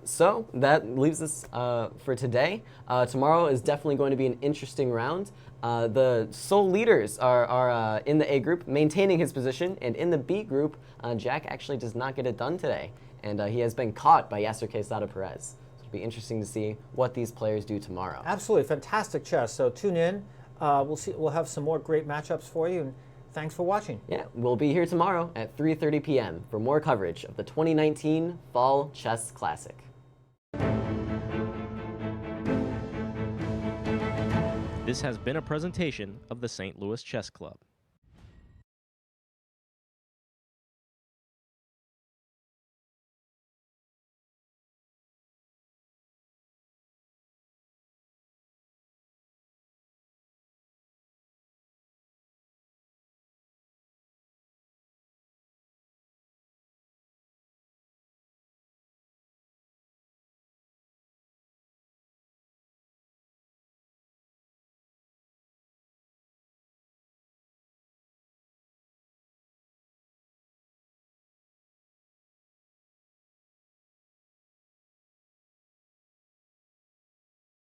So that leaves us for today. Tomorrow is definitely going to be an interesting round. The sole leaders are in the A group, maintaining his position, and in the B group, Jack actually does not get it done today, and he has been caught by Yasser Quesada Perez. So it'll be interesting to see what these players do tomorrow. Absolutely fantastic chess. So tune in. We'll have some more great matchups for you. And thanks for watching. Yeah, we'll be here tomorrow at 3:30 p.m. for more coverage of the 2019 Fall Chess Classic. This has been a presentation of the St. Louis Chess Club.